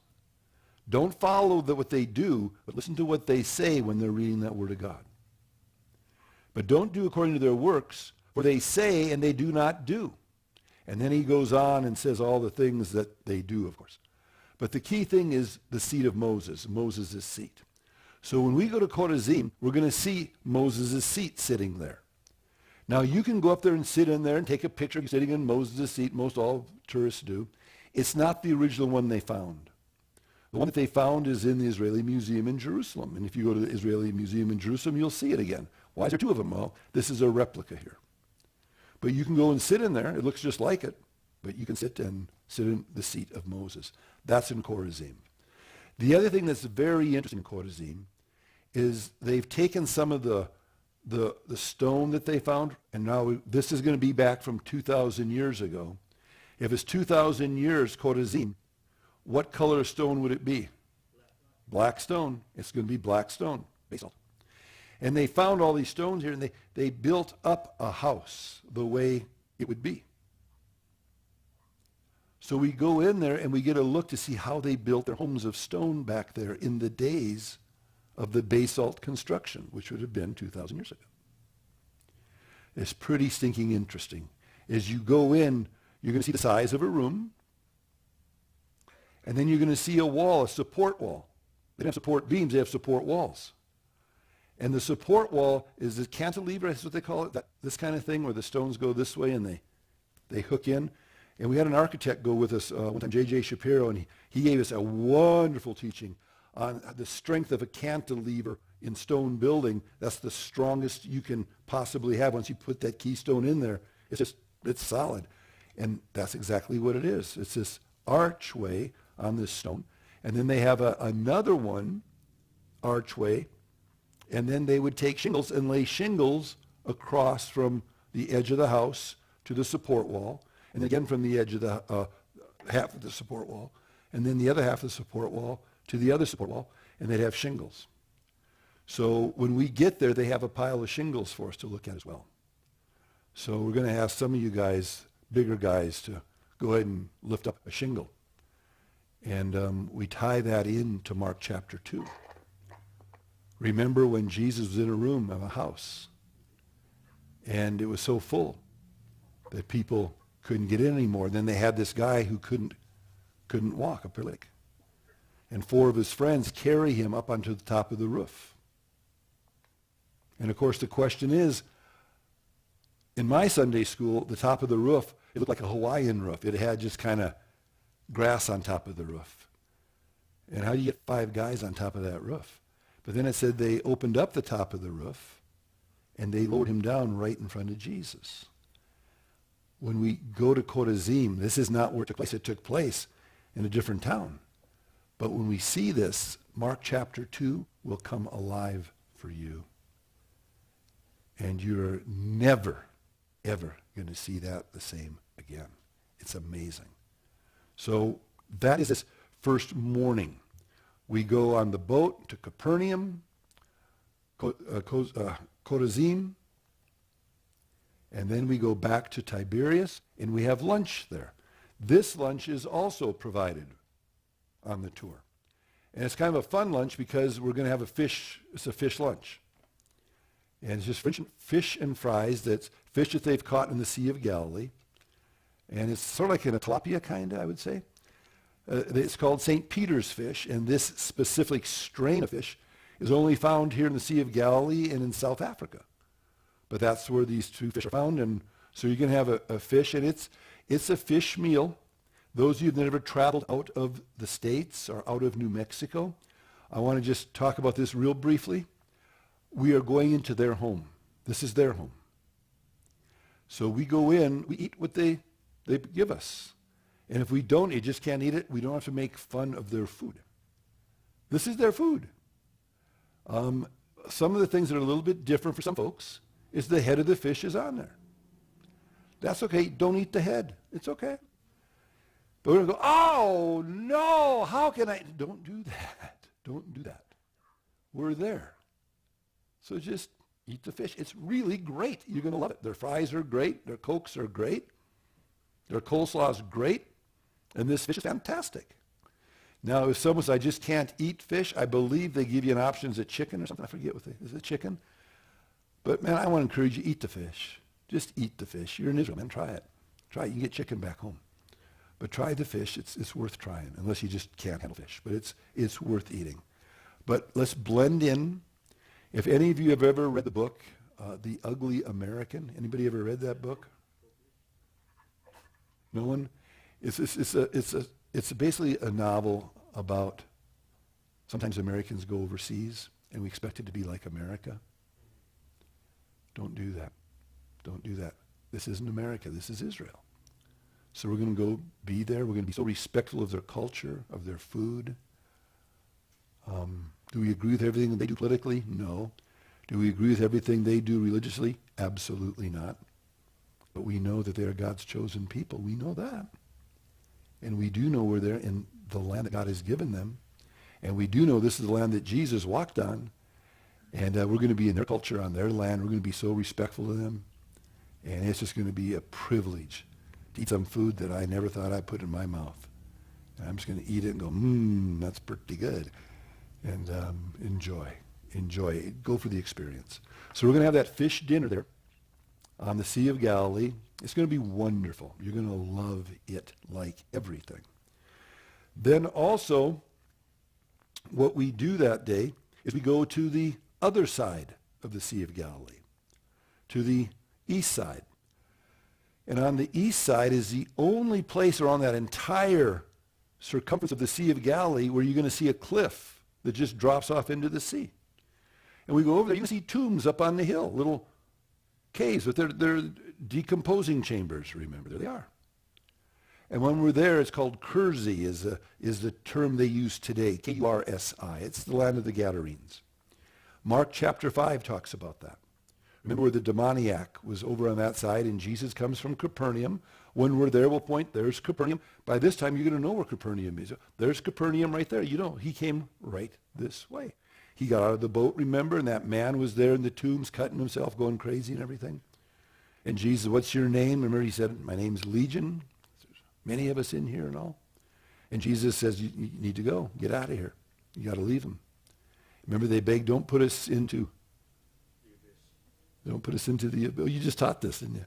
Don't follow what they do, but listen to what they say when they're reading that Word of God. But don't do according to their works, for they say and they do not do. And then he goes on and says all the things that they do, of course. But the key thing is the seat of Moses, Moses' seat. So when we go to Chorazim, we're going to see Moses' seat sitting there. Now, you can go up there and sit in there and take a picture sitting in Moses' seat. Most all tourists do. It's not the original one they found. The one that they found is in the Israeli Museum in Jerusalem. And if you go to the Israeli Museum in Jerusalem, you'll see it again. Why is there 2 of them? Well, this is a replica here. But you can go and sit in there. It looks just like it. But you can sit in the seat of Moses. That's in Chorazim. The other thing that's very interesting in Chorazim is they've taken some of the stone that they found, and now this is going to be back from 2,000 years ago. If it's 2,000 years, Chorazim, what color stone would it be? Black stone. It's going to be black stone, basalt. And they found all these stones here, and they built up a house the way it would be. So we go in there and we get a look to see how they built their homes of stone back there in the days of the basalt construction, which would have been 2,000 years ago. It's pretty stinking interesting. As you go in, you're going to see the size of a room, and then you're going to see a wall, a support wall. They don't have support beams, they have support walls. And the support wall is a cantilever, that's what they call it, this kind of thing where the stones go this way and they hook in. And we had an architect go with us one time, J.J. Shapiro, and he gave us a wonderful teaching on the strength of a cantilever in stone building. That's the strongest you can possibly have once you put that keystone in there. It's solid. And that's exactly what it is. It's this archway on this stone. And then they have another one, archway, and then they would take shingles and lay shingles across from the edge of the house to the support wall, and again from the edge of the half of the support wall, and then the other half of the support wall to the other support wall, and they'd have shingles. So when we get there, they have a pile of shingles for us to look at as well. So we're going to ask some of you guys, bigger guys, to go ahead and lift up a shingle. And we tie that into Mark chapter 2. Remember when Jesus was in a room of a house, and it was so full that people couldn't get in anymore. Then they had this guy who couldn't walk up their leg. And 4 of his friends carry him up onto the top of the roof. And of course the question is, In my Sunday school, the top of the roof, it looked like a Hawaiian roof. It had just kind of grass on top of the roof. And how do you get 5 guys on top of that roof? But then it said they opened up the top of the roof and they lowered him down right in front of Jesus. When we go to Chorazim, this is not where it took place. It took place in a different town. But when we see this, Mark chapter 2 will come alive for you. And you're never, ever going to see that the same again. It's amazing. So that is this first morning. We go on the boat to Capernaum, Chorazim, and then we go back to Tiberias, and we have lunch there. This lunch is also provided on the tour. And it's kind of a fun lunch because we're going to have it's a fish lunch. And it's just fish and fries. That's fish that they've caught in the Sea of Galilee. And it's sort of like an tilapia kind of, I would say. It's called St. Peter's fish, and this specific strain of fish is only found here in the Sea of Galilee and in South Africa. But that's where these 2 fish are found, and so you're going to have a fish, and it's a fish meal. Those of you that have never traveled out of the States or out of New Mexico, I want to just talk about this real briefly. We are going into their home. This is their home. So we go in, we eat what they give us. And if we don't, you just can't eat it. We don't have to make fun of their food. This is their food. Some of the things that are a little bit different for some folks is the head of the fish is on there. That's okay. Don't eat the head. It's okay. But we're going to go, oh, no, how can I? Don't do that. Don't do that. We're there. So just eat the fish. It's really great. You're going to love it. Their fries are great. Their Cokes are great. Their coleslaw is great. And this fish is fantastic. Now, if someone says, I just can't eat fish, I believe they give you an option. Is it chicken or something? I forget is it chicken? But, man, I want to encourage you, eat the fish. Just eat the fish. You're in Israel, man. Try it. Try it. You can get chicken back home. But try the fish. It's worth trying, unless you just can't handle fish. But it's worth eating. But let's blend in. If any of you have ever read the book, The Ugly American, anybody ever read that book? No one? It's basically a novel about sometimes Americans go overseas and we expect it to be like America. Don't do that. Don't do that. This isn't America. This is Israel. So we're going to go be there. We're going to be so respectful of their culture, of their food. Do we agree with everything that they do politically? No. Do we agree with everything they do religiously? Absolutely not. But we know that they are God's chosen people. We know that. And we do know we're there in the land that God has given them. And we do know this is the land that Jesus walked on. And we're going to be in their culture, on their land. We're going to be so respectful to them. And it's just going to be a privilege to eat some food that I never thought I'd put in my mouth. And I'm just going to eat it and go, that's pretty good. And enjoy. Go for the experience. So we're going to have that fish dinner there on the Sea of Galilee. It's going to be wonderful. You're going to love it like everything. Then also, what we do that day is we go to the other side of the Sea of Galilee, to the east side. And on the east side is the only place around that entire circumference of the Sea of Galilee where you're going to see a cliff that just drops off into the sea. And we go over there, you can see tombs up on the hill, little caves, but they're decomposing chambers, remember. There they are. And when we're there, it's called Kursi, is the term they use today, K-U-R-S-I. It's the land of the Gadarenes. Mark chapter 5 talks about that. Remember where the demoniac was over on that side, and Jesus comes from Capernaum. When we're there, we'll point, there's Capernaum. By this time, you're going to know where Capernaum is. There's Capernaum right there. You know, he came right this way. He got out of the boat, remember, and that man was there in the tombs cutting himself, going crazy and everything. And Jesus, what's your name? Remember, he said, my name's Legion. There's many of us in here and all. And Jesus says, you need to go. Get out of here. You got to leave him. Remember, they begged, don't put us into the abyss. Oh, you just taught this, didn't you?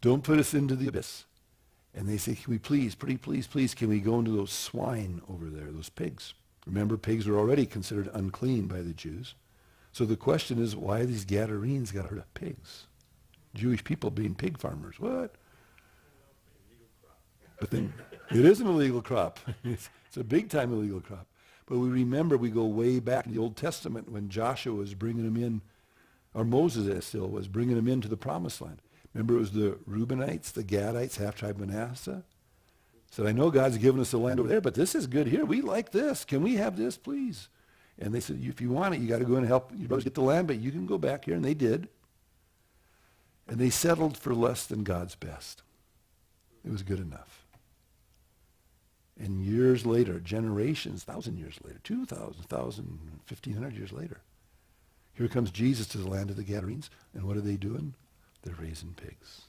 Don't put us into the abyss. And they say, can we please, pretty please, can we go into those swine over there, those pigs? Remember, pigs were already considered unclean by the Jews. So the question is, why these Gadarenes got rid of pigs? Jewish people being pig farmers. What? But then it is an illegal crop. It's a big-time illegal crop. But we remember, we go way back in the Old Testament when Joshua was bringing them in, or Moses still was bringing them into the Promised Land. Remember, it was the Reubenites, the Gadites, half-tribe Manasseh. Said, I know God's given us the land over there, but this is good here. We like this. Can we have this, please? And they said, if you want it, you got to go and help your brothers get the land, but you can go back here. And they did. And they settled for less than God's best. It was good enough. And years later, generations, 1,000 years later, 2,000, 1,000, 1,500 years later, here comes Jesus to the land of the Gadarenes. And what are they doing? They're raising pigs.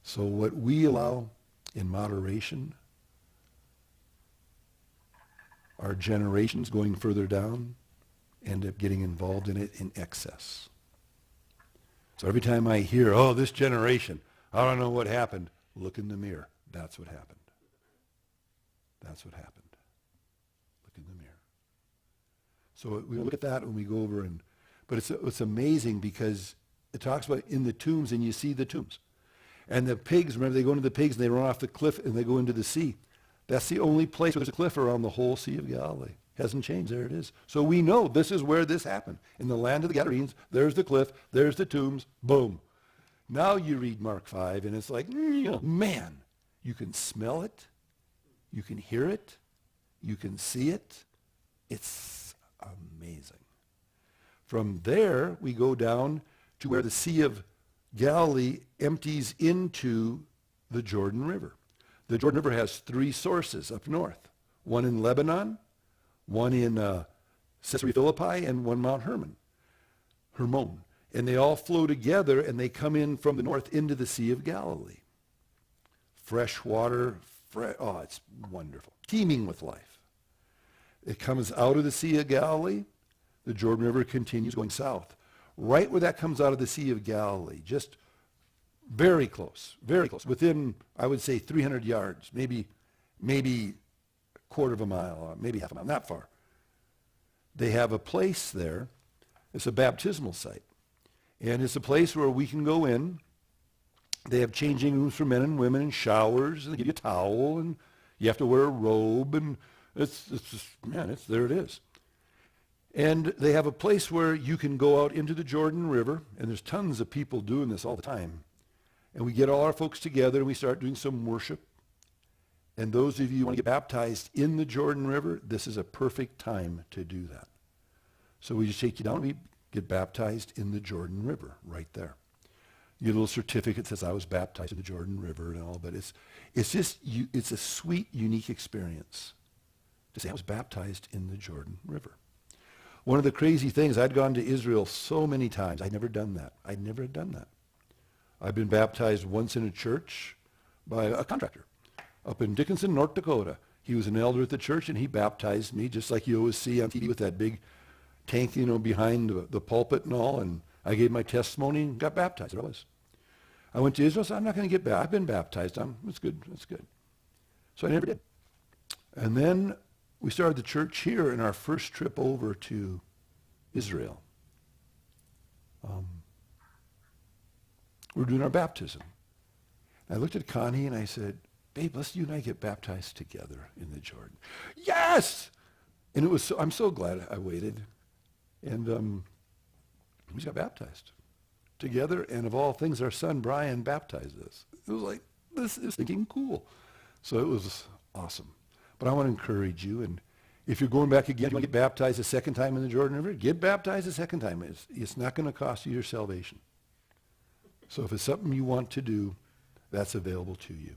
So what we allow in moderation, our generations going further down end up getting involved in it in excess. So every time I hear, oh, this generation, I don't know what happened, look in the mirror. That's what happened. That's what happened. Look in the mirror. So we look at that when we go over, but it's amazing because it talks about in the tombs, and you see the tombs. And the pigs, remember, they go into the pigs, and they run off the cliff, and they go into the sea. That's the only place where there's a cliff around the whole Sea of Galilee. Hasn't changed. There it is. So we know this is where this happened. In the land of the Gadarenes, there's the cliff, there's the tombs, boom. Now you read Mark 5, and it's like, man, you can smell it, you can hear it, you can see it. It's amazing. From there, we go down to where the Sea of Galilee empties into the Jordan River. The Jordan River has three sources up north. One in Lebanon, one in Caesarea Philippi, and one Mount Hermon. And they all flow together, and they come in from the north into the Sea of Galilee. Fresh water, oh, it's wonderful. Teeming with life. It comes out of the Sea of Galilee. The Jordan River continues going south. Right where that comes out of the Sea of Galilee, just very close, within, I would say, 300 yards, maybe a quarter of a mile, maybe half a mile, not far. They have a place there. It's a baptismal site. And it's a place where we can go in. They have changing rooms for men and women and showers, and they give you a towel, and you have to wear a robe, and it's just, man, there it is. And they have a place where you can go out into the Jordan River, and there's tons of people doing this all the time. And we get all our folks together, and we start doing some worship. And those of you who want to get baptized in the Jordan River, this is a perfect time to do that. So we just take you down, and we get baptized in the Jordan River right there. You get a little certificate that says I was baptized in the Jordan River and all, but it's a sweet, unique experience to say I was baptized in the Jordan River. One of the crazy things, I'd gone to Israel so many times. I'd never done that. I've been baptized once in a church by a contractor up in Dickinson, North Dakota. He was an elder at the church, and he baptized me, just like you always see on TV with that big tank, behind the pulpit and all. And I gave my testimony and got baptized. There I was. I went to Israel, so I'm not going to get baptized. I've been baptized. It's good. So I never did. And then we started the church here in our first trip over to Israel. We're doing our baptism. And I looked at Connie and I said, babe, let's you and I get baptized together in the Jordan. Yes! And I'm so glad I waited. And we just got baptized together. And of all things, our son Brian baptized us. It was like, this is thinking cool. So it was awesome. But I want to encourage you, and if you're going back again, you want to get baptized a second time in the Jordan River, get baptized a second time. It's not going to cost you your salvation. So if it's something you want to do, that's available to you.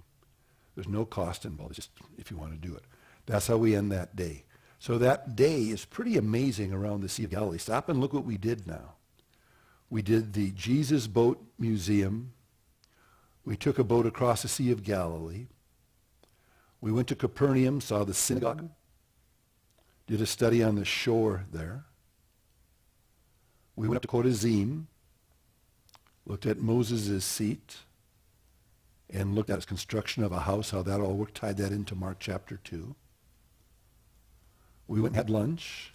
There's no cost involved. It's just if you want to do it. That's how we end that day. So that day is pretty amazing around the Sea of Galilee. Stop and look what we did now. We did the Jesus Boat Museum. We took a boat across the Sea of Galilee. We went to Capernaum, saw the synagogue, did a study on the shore there. We went up to Chorazim, looked at Moses' seat, and looked at his construction of a house, how that all worked, tied that into Mark chapter 2. We went and had lunch,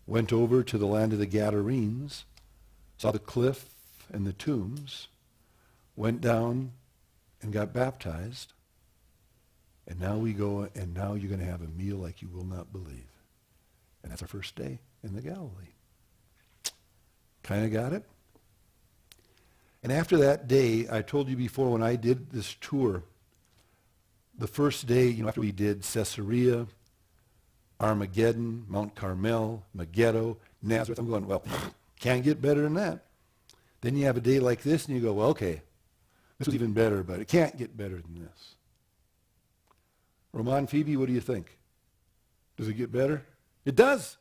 went over to the land of the Gadarenes, saw the cliff and the tombs, went down and got baptized, and now we go, and now you're going to have a meal like you will not believe. And that's our first day in the Galilee. Kind of got it? And after that day, I told you before when I did this tour, the first day, after we did Caesarea, Armageddon, Mount Carmel, Megiddo, Nazareth, I'm going, well, can't get better than that. Then you have a day like this and you go, well, okay, this was even better, but it can't get better than this. Roman, Phoebe, what do you think? Does it get better? It does.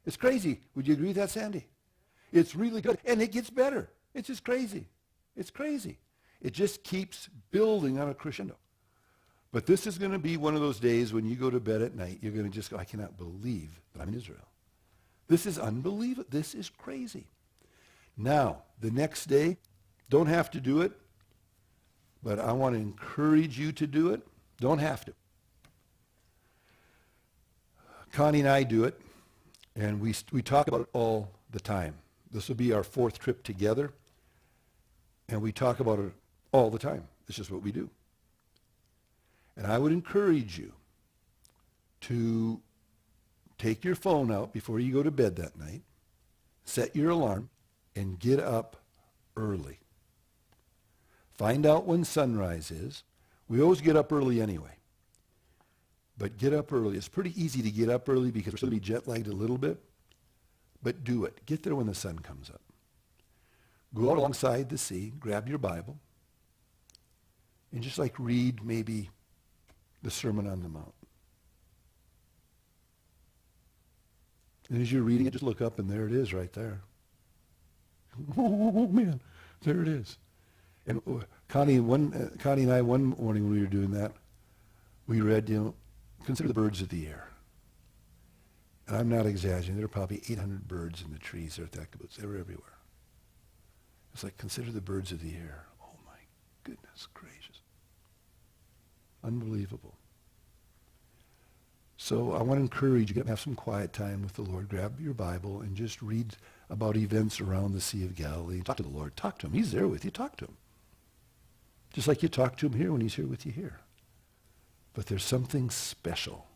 It's crazy. Would you agree with that, Sandy? It's really good. And it gets better. It's just crazy. It's crazy. It just keeps building on a crescendo. But this is going to be one of those days when you go to bed at night, you're going to just go, I cannot believe that I'm in Israel. This is unbelievable. This is crazy. Now, the next day, don't have to do it, but I want to encourage you to do it. Don't have to. Connie and I do it, and we talk about it all the time. This will be our fourth trip together, and we talk about it all the time. It's just what we do. And I would encourage you to take your phone out before you go to bed that night, set your alarm, and get up early. Find out when sunrise is. We always get up early anyway. But get up early. It's pretty easy to get up early because we're going to be jet lagged a little bit. But do it. Get there when the sun comes up. Go out alongside the sea, grab your Bible, and just read maybe the Sermon on the Mount. And as you're reading it, just look up and there it is right there. Oh man, there it is. And Connie and I, one morning when we were doing that, we read, consider the birds of the air. And I'm not exaggerating. There are probably 800 birds in the trees there at that kibbutz. They were everywhere. It's like, consider the birds of the air. Oh my goodness gracious. Unbelievable. So I want to encourage you to have some quiet time with the Lord. Grab your Bible and just read about events around the Sea of Galilee. Talk to the Lord. Talk to him. He's there with you. Talk to him. Just like you talk to him here when he's here with you here. But there's something special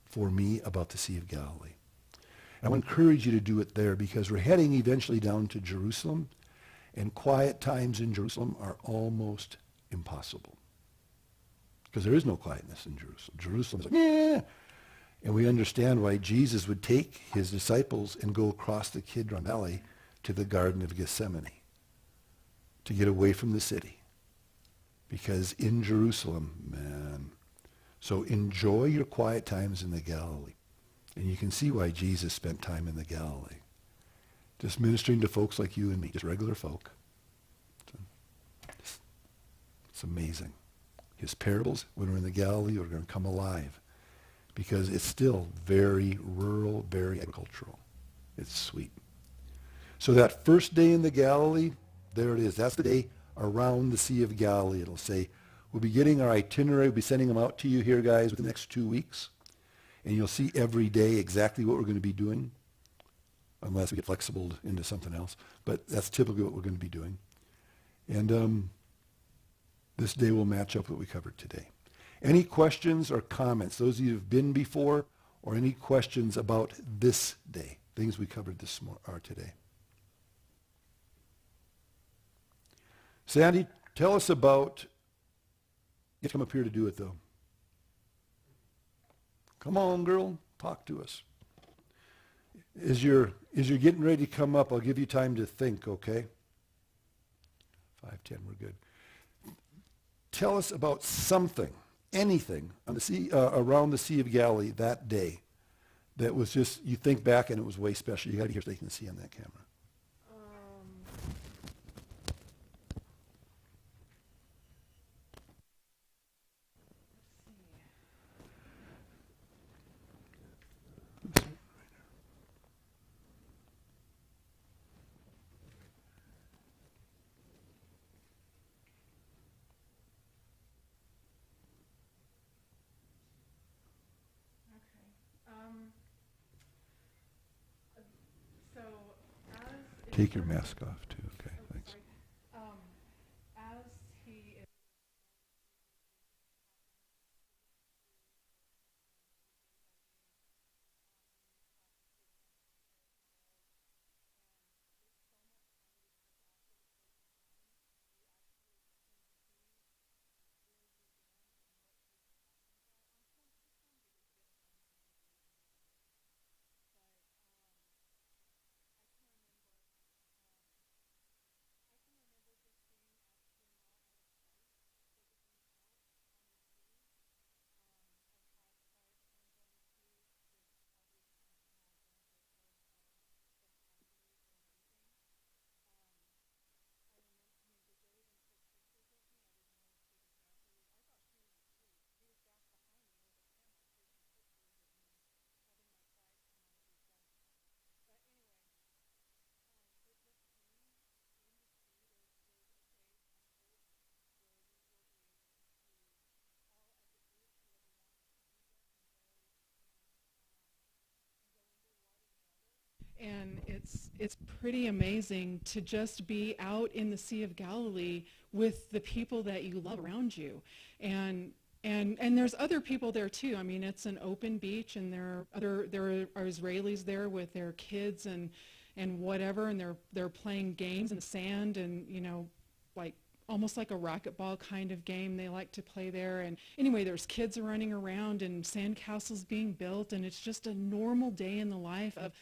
for me about the Sea of Galilee. And I want to encourage you to do it there because we're heading eventually down to Jerusalem, and quiet times in Jerusalem are almost impossible. Because there is no quietness in Jerusalem. Jerusalem is like, yeah. And we understand why Jesus would take his disciples and go across the Kidron Valley to the Garden of Gethsemane to get away from the city. Because in Jerusalem, man. So enjoy your quiet times in the Galilee. And you can see why Jesus spent time in the Galilee. Just ministering to folks like you and me, just regular folk. It's amazing. His parables, when we're in the Galilee, are going to come alive because it's still very rural, very agricultural. It's sweet. So that first day in the Galilee, there it is. That's the day around the Sea of Galilee. It'll say, we'll be getting our itinerary. We'll be sending them out to you here, guys, within the next 2 weeks. And you'll see every day exactly what we're going to be doing, unless we get flexible into something else. But that's typically what we're going to be doing. And this day will match up with what we covered today. Any questions or comments, those of you who have been before, or any questions about this day, things we covered today? Sandy, tell us about, you have to come up here to do it though. Come on, girl, talk to us. As you're getting ready to come up, I'll give you time to think, okay? 5:10, we're good. Tell us about something, anything on the sea, around the Sea of Galilee that day that was just, you think back and it was way special. You got to hear so they can see on that camera.
So
Take your mask off too. Okay, thanks.
As he is and it's pretty amazing to just be out in the Sea of Galilee with the people that you love around you, and there's other people there too. I mean, it's an open beach, and there are Israelis there with their kids and whatever, and they're playing games in the sand, and like almost like a racquetball kind of game they like to play there. And anyway, there's kids running around and sandcastles being built, and it's just a normal day in the life of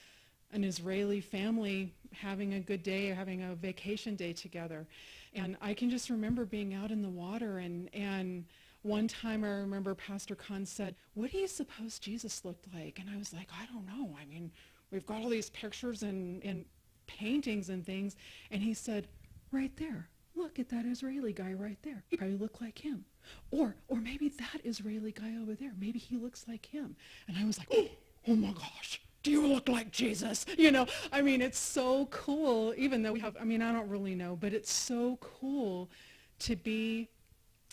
an Israeli family having a good day or having a vacation day together. And I can just remember being out in the water, and one time I remember Pastor Khan said, "What do you suppose Jesus looked like?" And I was like, "I don't know. I mean, we've got all these pictures and paintings and things." And he said, "Right there. Look at that Israeli guy right there. He probably looked like him. Or maybe that Israeli guy over there, maybe he looks like him." And I was like, oh my gosh. Do you look like Jesus? I mean, it's so cool, even though I don't really know, but it's so cool to be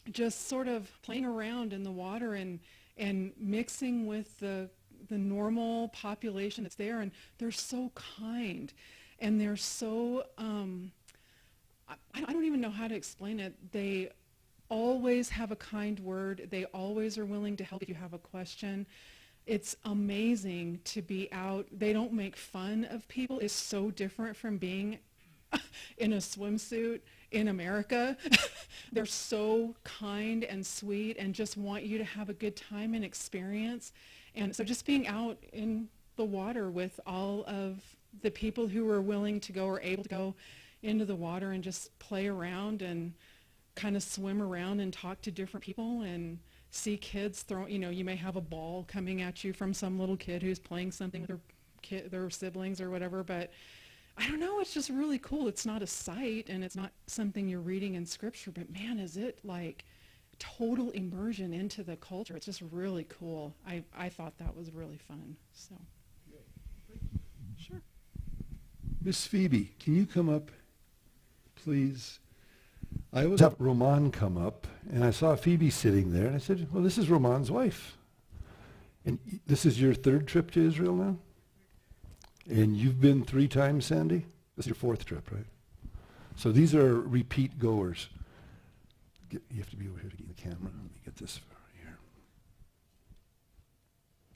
just sort of playing around in the water and mixing with the normal population that's there. And they're so kind, and they're so, I don't even know how to explain it. They always have a kind word. They always are willing to help if you have a question. It's amazing to be out. They don't make fun of people. It's so different from being in a swimsuit in America. They're so kind and sweet and just want you to have a good time and experience. And so just being out in the water with all of the people who are willing to go or able to go into the water and just play around and kind of swim around and talk to different people and see kids throw, you may have a ball coming at you from some little kid who's playing something with their siblings or whatever, but I don't know, it's just really cool. It's not a sight, and it's not something you're reading in scripture, but man, is it like total immersion into the culture. It's just really cool. I thought that was really fun. So, sure.
Miss Phoebe, can you come up, please? I was have Roman come up, and I saw Phoebe sitting there, and I said, well, this is Roman's wife. And this is your third trip to Israel now? And you've been 3 times, Sandy? This is your 4th trip, right? So these are repeat goers. You have to be over here to get the camera. Let me get this here.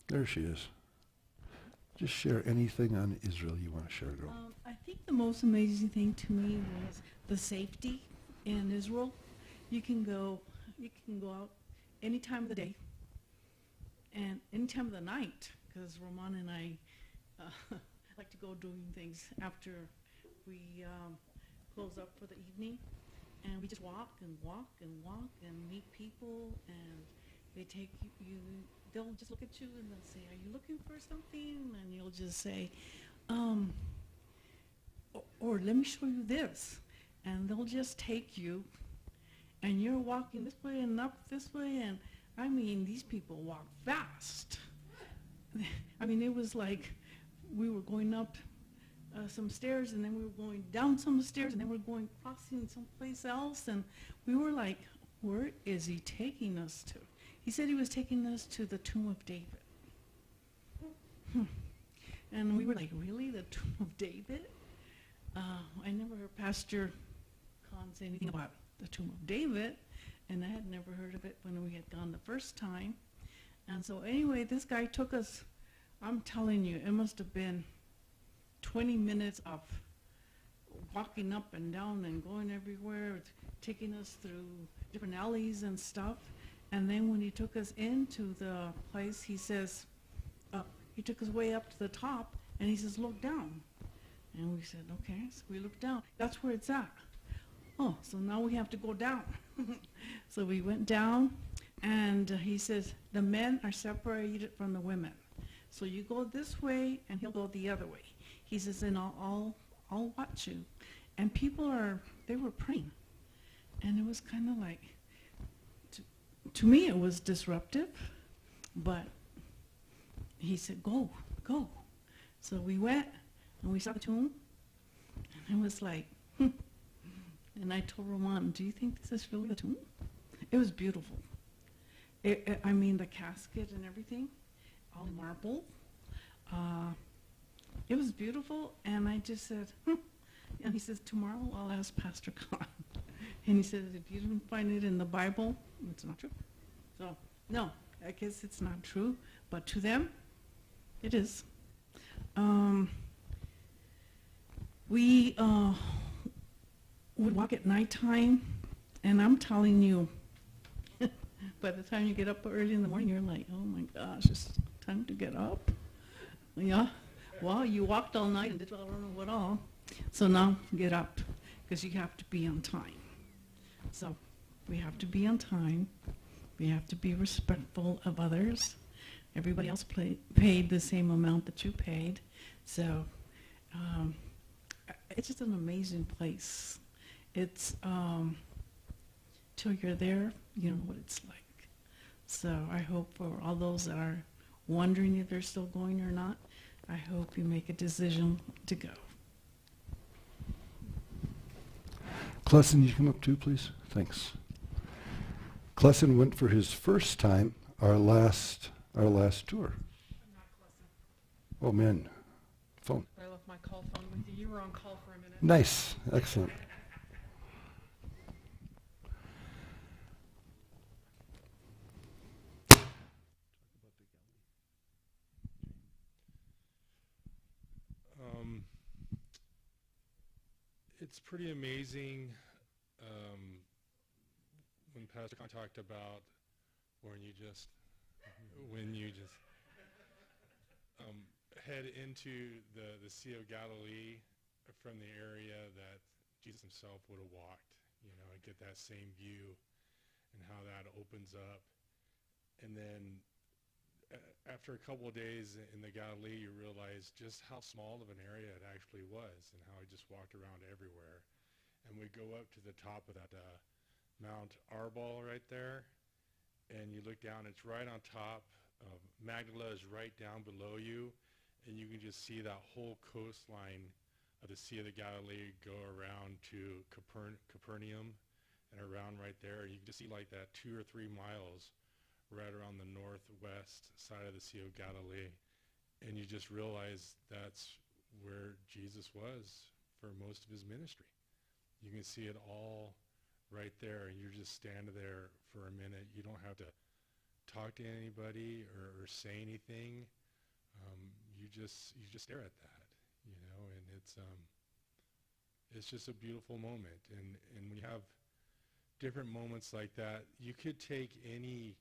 There she is. Just share anything on Israel you want to share, girl.
I think the most amazing thing to me was the safety in Israel. You can go out any time of the day and any time of the night, because Roman and I like to go doing things after we close up for the evening, and we just walk and walk and walk and meet people, and they take you. They'll just look at you and they'll say, "Are you looking for something?" And you'll just say, or let me show you this. And they'll just take you, and you're walking this way and up this way, and I mean, these people walk fast. I mean, it was like we were going up some stairs, and then we were going down some stairs, and then we were going crossing someplace else, and we were like, where is he taking us to? He said he was taking us to the tomb of David. And we were like, really, the tomb of David? I never heard Pastor Khan say anything about the Tomb of David, and I had never heard of it when we had gone the first time. And so anyway, this guy took us, I'm telling you, it must have been 20 minutes of walking up and down and going everywhere, taking us through different alleys and stuff. And then when he took us into the place, he says, he took us way up to the top, and he says, look down. And we said, okay, so we looked down. That's where it's at. Oh, so now we have to go down. So we went down, and he says, the men are separated from the women. So you go this way, and he'll go the other way. He says, and I'll watch you. And people they were praying. And it was kind of like, to me it was disruptive, but he said, go, go. So we went, and we saw the tomb, and it was like, and I told Roman, do you think this is really the tomb? It was beautiful. I mean, the casket and everything, all marble. It was beautiful, and I just said, and he says, tomorrow I'll ask Pastor Khan. And he said, if you didn't find it in the Bible, it's not true. So, no, I guess it's not true, but to them, it is. We would walk at nighttime, and I'm telling you, by the time you get up early in the morning, you're like, oh my gosh, it's time to get up. Yeah, well, you walked all night and did I don't know what all. So now get up, because you have to be on time. So we have to be on time. We have to be respectful of others. Everybody else paid the same amount that you paid. So it's just an amazing place. It's, till you're there, you know what it's like. So I hope for all those that are wondering if they're still going or not, I hope you make a decision to go.
Clesson, you come up too, please? Thanks. Clesson went for his first time, our last tour.
I'm not Clesson.
Oh, man. Phone.
I left my call phone with you. You were on call for a minute.
Nice. Excellent.
It's pretty amazing when Pastor Khan talked about when you just head into the Sea of Galilee from the area that Jesus himself would have walked, you know, and get that same view and how that opens up. And then after a couple of days in the Galilee, you realize just how small of an area it actually was and how he just walked around everywhere. And we go up to the top of that Mount Arbel right there, and you look down, it's right on top. Magdala is right down below you, and you can just see that whole coastline of the Sea of the Galilee go around to Capernaum and around right there. You can just see like that 2 or 3 miles right around the northwest side of the Sea of Galilee. And you just realize that's where Jesus was for most of his ministry. You can see it all right there, and you're just standing there for a minute. You don't have to talk to anybody or say anything. You just stare at that, you know, and it's just a beautiful moment. And when you have different moments like that, you could take any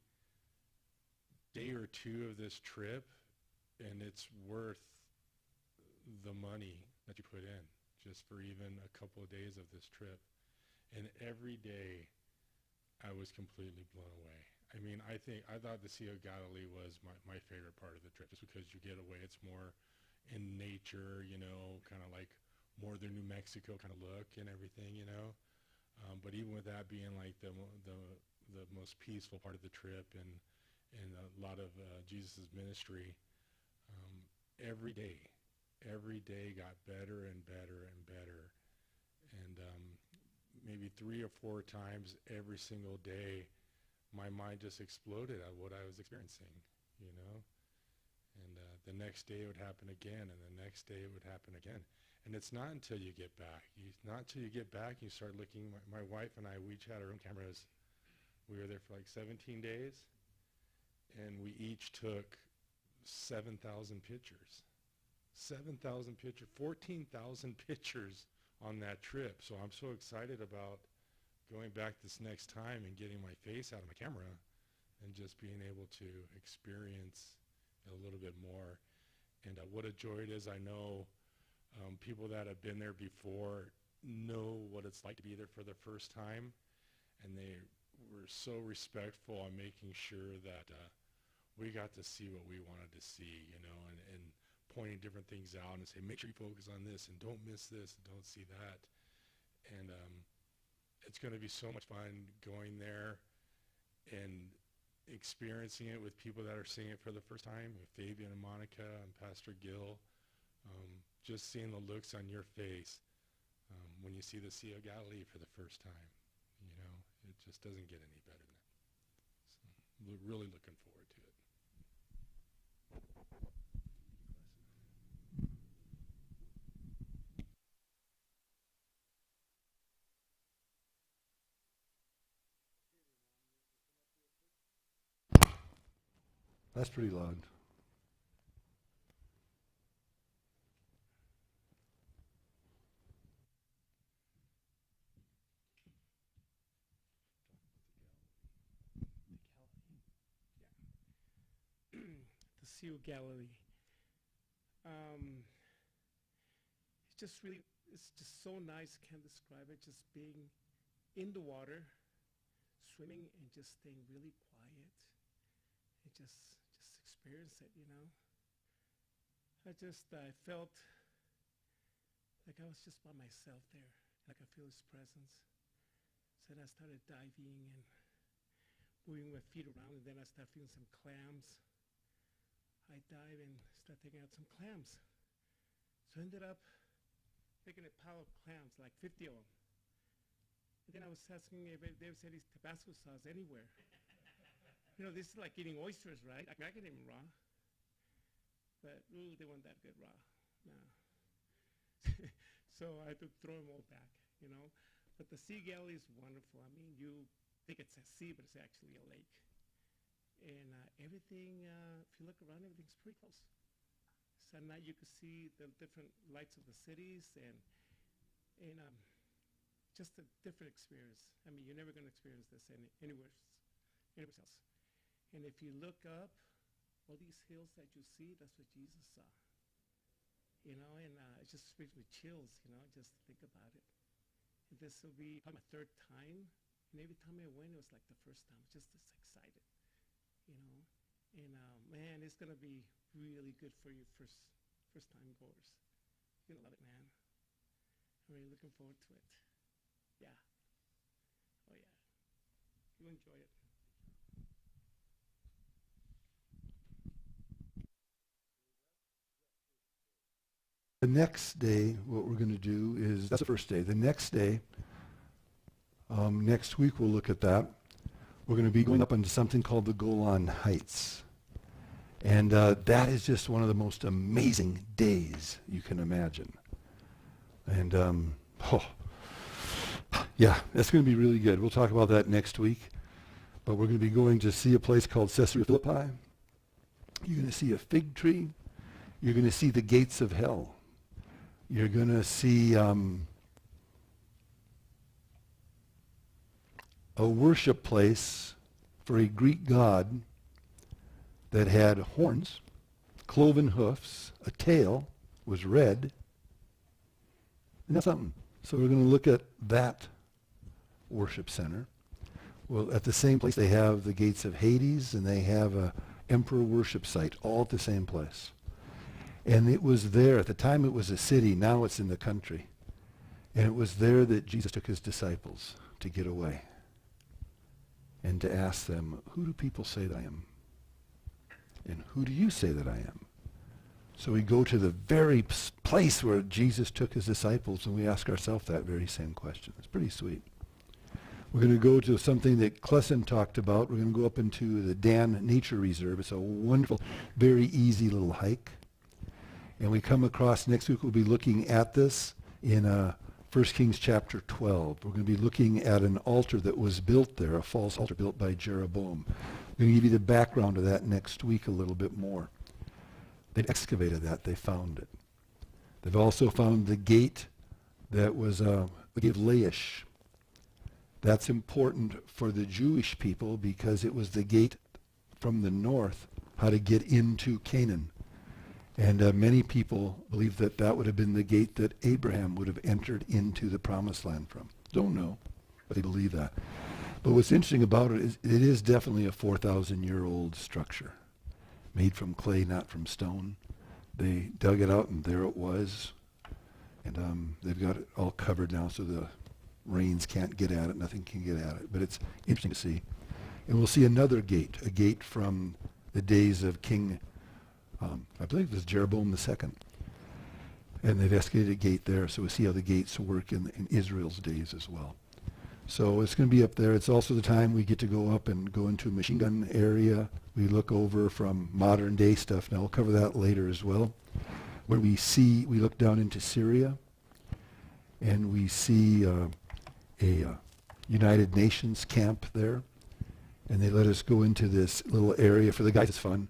day or two of this trip, and it's worth the money that you put in just for even a couple of days of this trip. And every day I was completely blown away. I mean, I thought the Sea of Galilee was my favorite part of the trip, just because you get away. It's more in nature, you know, kind of like northern New Mexico kind of look and everything, you know. But even with that being like the most peaceful part of the trip and a lot of Jesus' ministry, every day got better and better and better. And maybe 3 or 4 times every single day, my mind just exploded at what I was experiencing, you know. And the next day it would happen again, and the next day it would happen again. And it's not until you get back. Not until you get back, you start looking. My wife and I, we each had our own cameras. We were there for like 17 days, and we each took 7,000 pictures. 7,000 pictures, 14,000 pictures on that trip. So I'm so excited about going back this next time and getting my face out of my camera and just being able to experience a little bit more. And what a joy it is. I know people that have been there before know what it's like to be there for the first time, and they were so respectful on making sure that we got to see what we wanted to see, you know, and pointing different things out and say, make sure you focus on this and don't miss this and don't see that. And it's going to be so much fun going there and experiencing it with people that are seeing it for the first time, with Fabian and Monica and Pastor Gil. Just seeing the looks on your face when you see the Sea of Galilee for the first time, you know, it just doesn't get any better than that. So really looking forward to it.
That's pretty loud.
The Sea of Galilee. It's just so nice. Can't describe it. Just being in the water, swimming, and just staying really quiet. And just experience it, you know. I felt like I was just by myself there. Like I feel his presence. So then I started diving and moving my feet around, and then I started feeling some clams. I dive and start taking out some clams. So I ended up taking a pile of clams, like 50 of them. And then I was asking if they said it's Tabasco sauce anywhere. You know, this is like eating oysters, right? I can eat them raw. But, ooh, they weren't that good raw. No. So I had to throw them all back, you know. But the Sea Galilee is wonderful. I mean, you think it's a sea, but it's actually a lake. And everything, if you look around, everything's pretty close. So now you can see the different lights of the cities and just a different experience. I mean, you're never going to experience this anywhere else. And if you look up, all these hills that you see, that's what Jesus saw. You know, and it just brings me chills, you know, just to think about it. And this will be probably my third time. And every time I went, it was like the first time, just as excited, you know. And man, it's going to be really good for you first time goers. You're going to love it, man. I'm really looking forward to it. Yeah. Oh, yeah. You'll enjoy it.
The next day, what we're going to do is, that's the first day. The next day, next week we'll look at that. We're going to be going up into something called the Golan Heights. And that is just one of the most amazing days you can imagine. And, yeah, that's going to be really good. We'll talk about that next week. But we're going to be going to see a place called Caesarea Philippi. You're going to see a fig tree. You're going to see the gates of hell. You're going to see a worship place for a Greek god that had horns, cloven hoofs, a tail, was red. And that's something. So we're going to look at that worship center. Well, at the same place, they have the gates of Hades, and they have a emperor worship site, all at the same place. And it was there, at the time it was a city, now it's in the country. And it was there that Jesus took his disciples to get away and to ask them, who do people say that I am? And who do you say that I am? So we go to the very place where Jesus took his disciples, and we ask ourselves that very same question. It's pretty sweet. We're going to go to something that Klesson talked about. We're going to go up into the Dan Nature Reserve. It's a wonderful, very easy little hike. And we come across, next week we'll be looking at this in 1 Kings chapter 12. We're going to be looking at an altar that was built there, a false altar built by Jeroboam. I'm going to give you the background of that next week a little bit more. They excavated that. They found it. They've also found the gate that was the gate of Laish. That's important for the Jewish people because it was the gate from the north, how to get into Canaan. And many people believe that that would have been the gate that Abraham would have entered into the promised land from. Don't know, but they believe that. But what's interesting about it is it is definitely a 4,000-year-old structure, made from clay, not from stone. They dug it out, and there it was. And they've got it all covered now so the rains can't get at it, nothing can get at it. But it's interesting to see. And we'll see another gate, a gate from the days of King, I believe it was Jeroboam II. And they've excavated a gate there, so we'll see how the gates work in Israel's days as well. So it's going to be up there. It's also the time we get to go up and go into a machine gun area. We look over from modern day stuff. Now we'll cover that later as well. Where we look down into Syria, and we see a United Nations camp there. And they let us go into this little area. For the guys, it's fun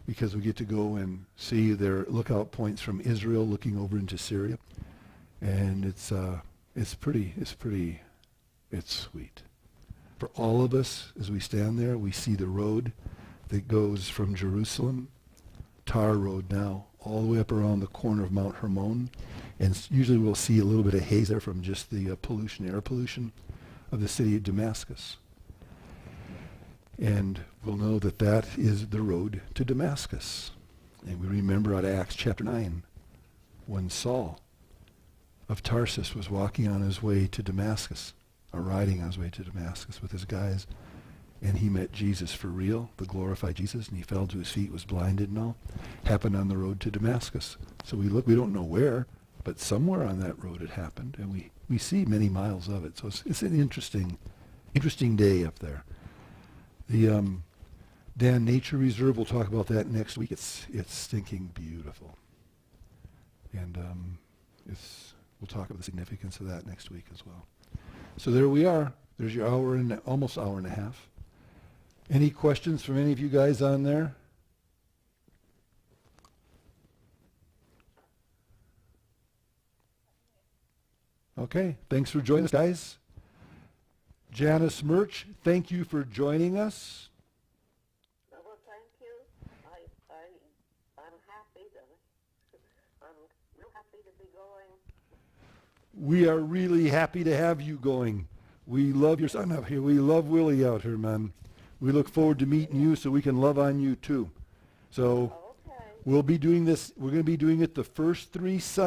because we get to go and see their lookout points from Israel looking over into Syria. And it's sweet. For all of us, as we stand there, we see the road that goes from Jerusalem, tar road now, all the way up around the corner of Mount Hermon. And usually we'll see a little bit of haze there from just the air pollution of the city of Damascus. And we'll know that that is the road to Damascus. And we remember out of Acts chapter 9, when Saul of Tarsus was walking on his way to Damascus, or riding on his way to Damascus with his guys, and he met Jesus for real, the glorified Jesus, and he fell to his feet, was blinded and all. Happened on the road to Damascus. So we don't know where, but somewhere on that road it happened, and we see many miles of it. So it's an interesting day up there. The Dan Nature Reserve, we'll talk about that next week. It's stinking beautiful. And we'll talk about the significance of that next week as well. So there we are. There's your almost hour and a half. Any questions from any of you guys on there? Okay, thanks for joining us, guys. Janice Murch, thank you for joining us.
Well, thank you. I'm happy I'm real happy to be going.
We are really happy to have you going. We love your son up here. We love Willie out here, man. We look forward to meeting you so we can love on you too. So
Okay.
we'll be doing this. We're going to be doing it the first 3 Sundays.